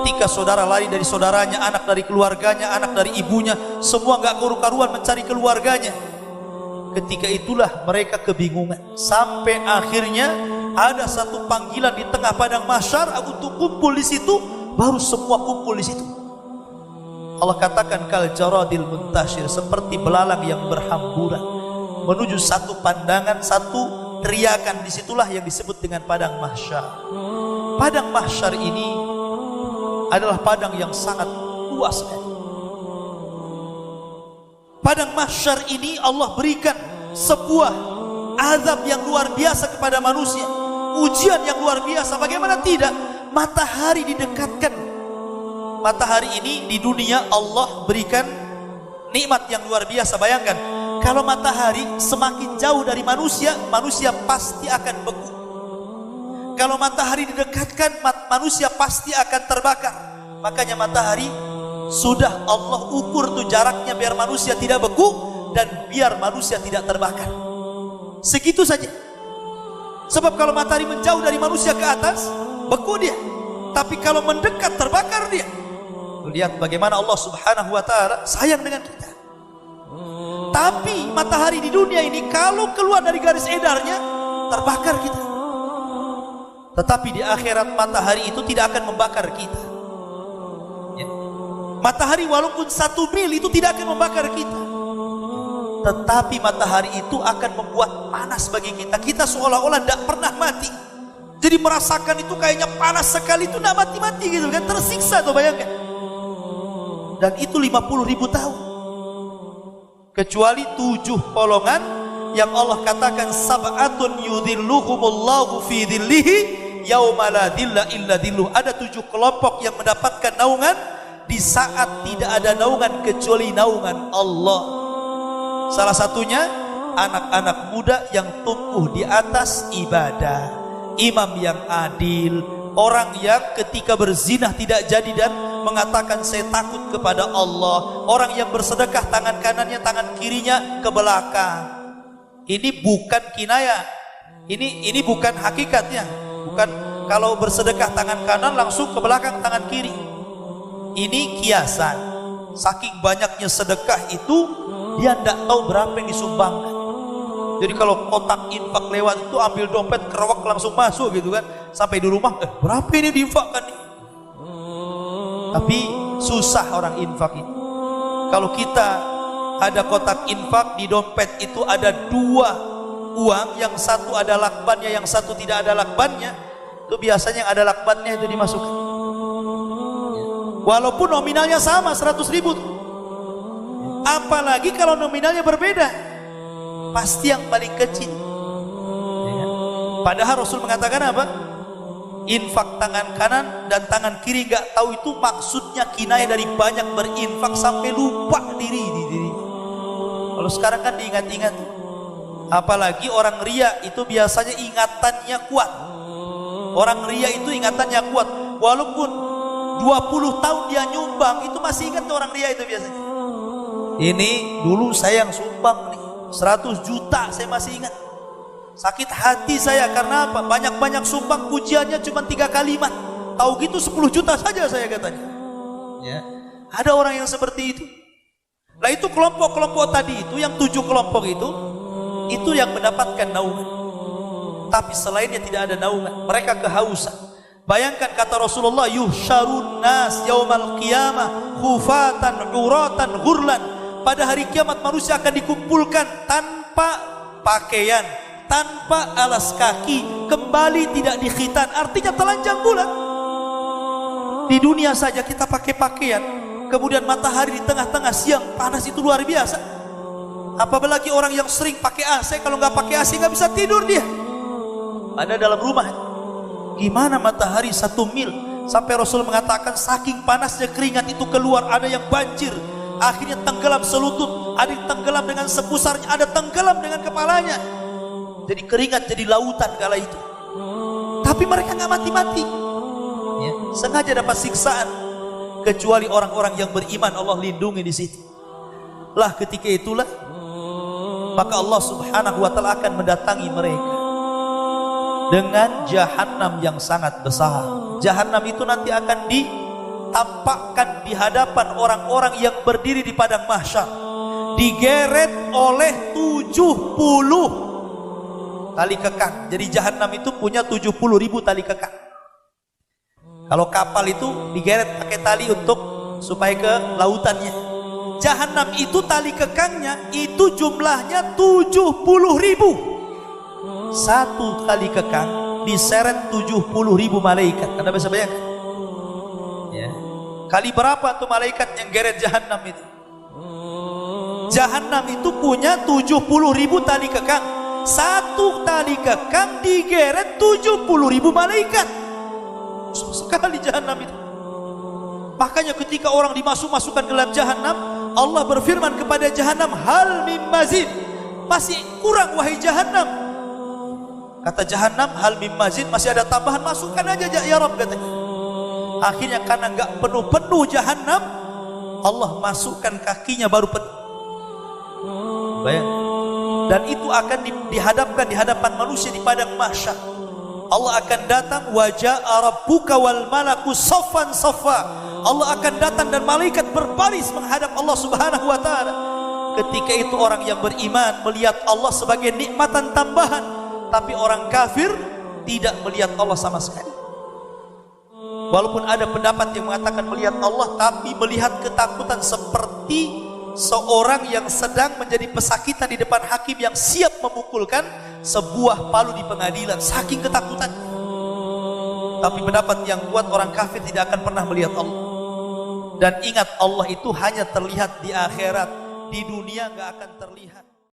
Ketika saudara lari dari saudaranya, anak dari keluarganya, anak dari ibunya, semua enggak karu-karuan mencari keluarganya. Ketika itulah mereka kebingungan, sampai akhirnya ada satu panggilan di tengah padang mahsyar untuk kumpul di situ. Baru semua kumpul di situ. Allah katakan kal jaradil muntashir, seperti belalang yang berhamburan menuju satu pandangan, satu teriakan. Disitulah yang disebut dengan padang mahsyar. Padang mahsyar ini adalah padang yang sangat luas. Padang mahsyar ini Allah berikan sebuah azab yang luar biasa kepada manusia, ujian yang luar biasa. Bagaimana tidak? Matahari didekatkan. Matahari ini di dunia Allah berikan nikmat yang luar biasa. Bayangkan, kalau matahari semakin jauh dari manusia, manusia pasti akan beku. Kalau matahari didekatkan, manusia pasti akan terbakar. Makanya matahari sudah Allah ukur tuh jaraknya biar manusia tidak beku dan biar manusia tidak terbakar. Segitu saja. Sebab kalau matahari menjauh dari manusia ke atas, beku dia. Tapi kalau mendekat, terbakar dia. Lihat bagaimana Allah Subhanahu wa ta'ala sayang dengan kita. Tapi matahari di dunia ini kalau keluar dari garis edarnya, terbakar kita. Tetapi di akhirat matahari itu tidak akan membakar kita. Ya. Matahari walaupun 1 mil itu tidak akan membakar kita. Tetapi matahari itu akan membuat panas bagi kita. Kita seolah-olah tidak pernah mati. Jadi merasakan itu kayaknya panas sekali, itu tidak mati-mati gitu kan. Tersiksa tuh, bayangkan. Dan itu 50.000 tahun. Kecuali 7 golongan yang Allah katakan sab'atun yudhilluhumullahu fi dhillihi yauma la dhilla illa dhilluh. Ada 7 kelompok yang mendapatkan naungan di saat tidak ada naungan kecuali naungan Allah. Salah satunya anak-anak muda yang tumbuh di atas ibadah, imam yang adil, orang yang ketika berzinah tidak jadi dan mengatakan saya takut kepada Allah, orang yang bersedekah tangan kanannya, tangan kirinya ke belakang. Ini bukan kinaya, ini bukan hakikatnya. Bukan kalau bersedekah tangan kanan langsung ke belakang tangan kiri. Ini kiasan. Saking banyaknya sedekah itu, dia tidak tahu berapa yang disumbangkan. Jadi kalau kotak infak lewat itu ambil dompet kerewak langsung masuk gitu kan. Sampai di rumah, berapa ini diinfakkan nih? Tapi susah orang infak ini. Kalau kita ada kotak infak, di dompet itu ada 2 uang, yang satu ada lakbannya, yang satu tidak ada lakbannya. Itu biasanya yang ada lakbannya itu dimasukkan. Walaupun nominalnya sama 100.000. Apalagi kalau nominalnya berbeda, pasti yang paling kecil. Padahal Rasul mengatakan apa? infak tangan kanan dan tangan kiri nggak tahu itu maksudnya kinayah dari banyak berinfak sampai lupa diri. Kalau sekarang kan diingat-ingat. Apalagi orang riya itu biasanya ingatannya kuat. Orang riya itu ingatannya kuat. Walaupun 20 tahun dia nyumbang itu masih ingat orang riya itu biasanya. Ini dulu saya yang sumbang nih 100 juta saya masih ingat. Sakit hati saya karena apa? Banyak-banyak sumbang pujiannya cuma 3 kalimat. Tahu gitu 10 juta saja saya katanya. Ya. Ada orang yang seperti itu. Nah itu kelompok-kelompok tadi itu yang 7 kelompok itu yang mendapatkan naungan. Tapi selainnya tidak ada naungan. Mereka kehausan. Bayangkan kata Rasulullah, yuhsyarun nas yaumal qiyamah khufatan uratan ghurlan. Pada hari kiamat manusia akan dikumpulkan tanpa pakaian, tanpa alas kaki, kembali tidak dikhitan, artinya telanjang bulat. Di dunia saja kita pakai pakaian, kemudian matahari di tengah-tengah siang panas itu luar biasa. Apalagi orang yang sering pakai AC, kalau nggak pakai AC nggak bisa tidur dia. Ada dalam rumah, gimana matahari 1 mil sampai Rasul mengatakan saking panasnya keringat itu keluar, ada yang banjir, akhirnya tenggelam selutut, ada yang tenggelam dengan sepusarnya, ada tenggelam dengan kepalanya. Jadi keringat jadi lautan kala itu. Tapi mereka nggak mati-mati. Ya, sengaja dapat siksaan. Kecuali orang-orang yang beriman Allah lindungi di situ. Lah ketika itulah maka Allah Subhanahu wa taala akan mendatangi mereka dengan jahanam yang sangat besar. Jahanam itu nanti akan ditampakkan di hadapan orang-orang yang berdiri di padang mahsyar, digeret oleh 70 tali kekang. Jadi jahanam itu punya 70.000 tali kekang. Kalau kapal itu digeret pakai tali untuk supaya ke lautannya. Jahanam itu tali kekangnya itu jumlahnya 70.000. Satu tali kekang diseret 70.000 malaikat. Anda bisa bayangkan? Ya. Kali berapa tuh malaikat yang geret jahanam itu? Jahanam itu punya 70.000 tali kekang. Satu tali kekang digeret 70.000 malaikat. Sekali jahanam itu. Makanya ketika orang dimasukkan ke dalam jahanam, Allah berfirman kepada jahanam, hal mim mazid, masih kurang wahai jahanam. Kata jahanam, hal mim mazid, masih ada tambahan, masukkan aja ya Rabb katanya. Akhirnya karena enggak penuh-penuh jahanam, Allah masukkan kakinya baru penuh. Bayang. Dan itu akan dihadapkan di hadapan manusia di padang mahsyar. Allah akan datang, waja'a rabbuka wal malaku saffan saffa. Allah akan datang dan malaikat berbaris menghadap Allah Subhanahu wa taala. Ketika itu orang yang beriman melihat Allah sebagai nikmatan tambahan, tapi orang kafir tidak melihat Allah sama sekali. Walaupun ada pendapat yang mengatakan melihat Allah, tapi melihat ketakutan seperti seorang yang sedang menjadi pesakitan di depan hakim yang siap memukulkan sebuah palu di pengadilan, saking ketakutan. Tapi pendapat yang kuat, orang kafir tidak akan pernah melihat Allah. Dan ingat, Allah itu hanya terlihat di akhirat, di dunia nggak akan terlihat.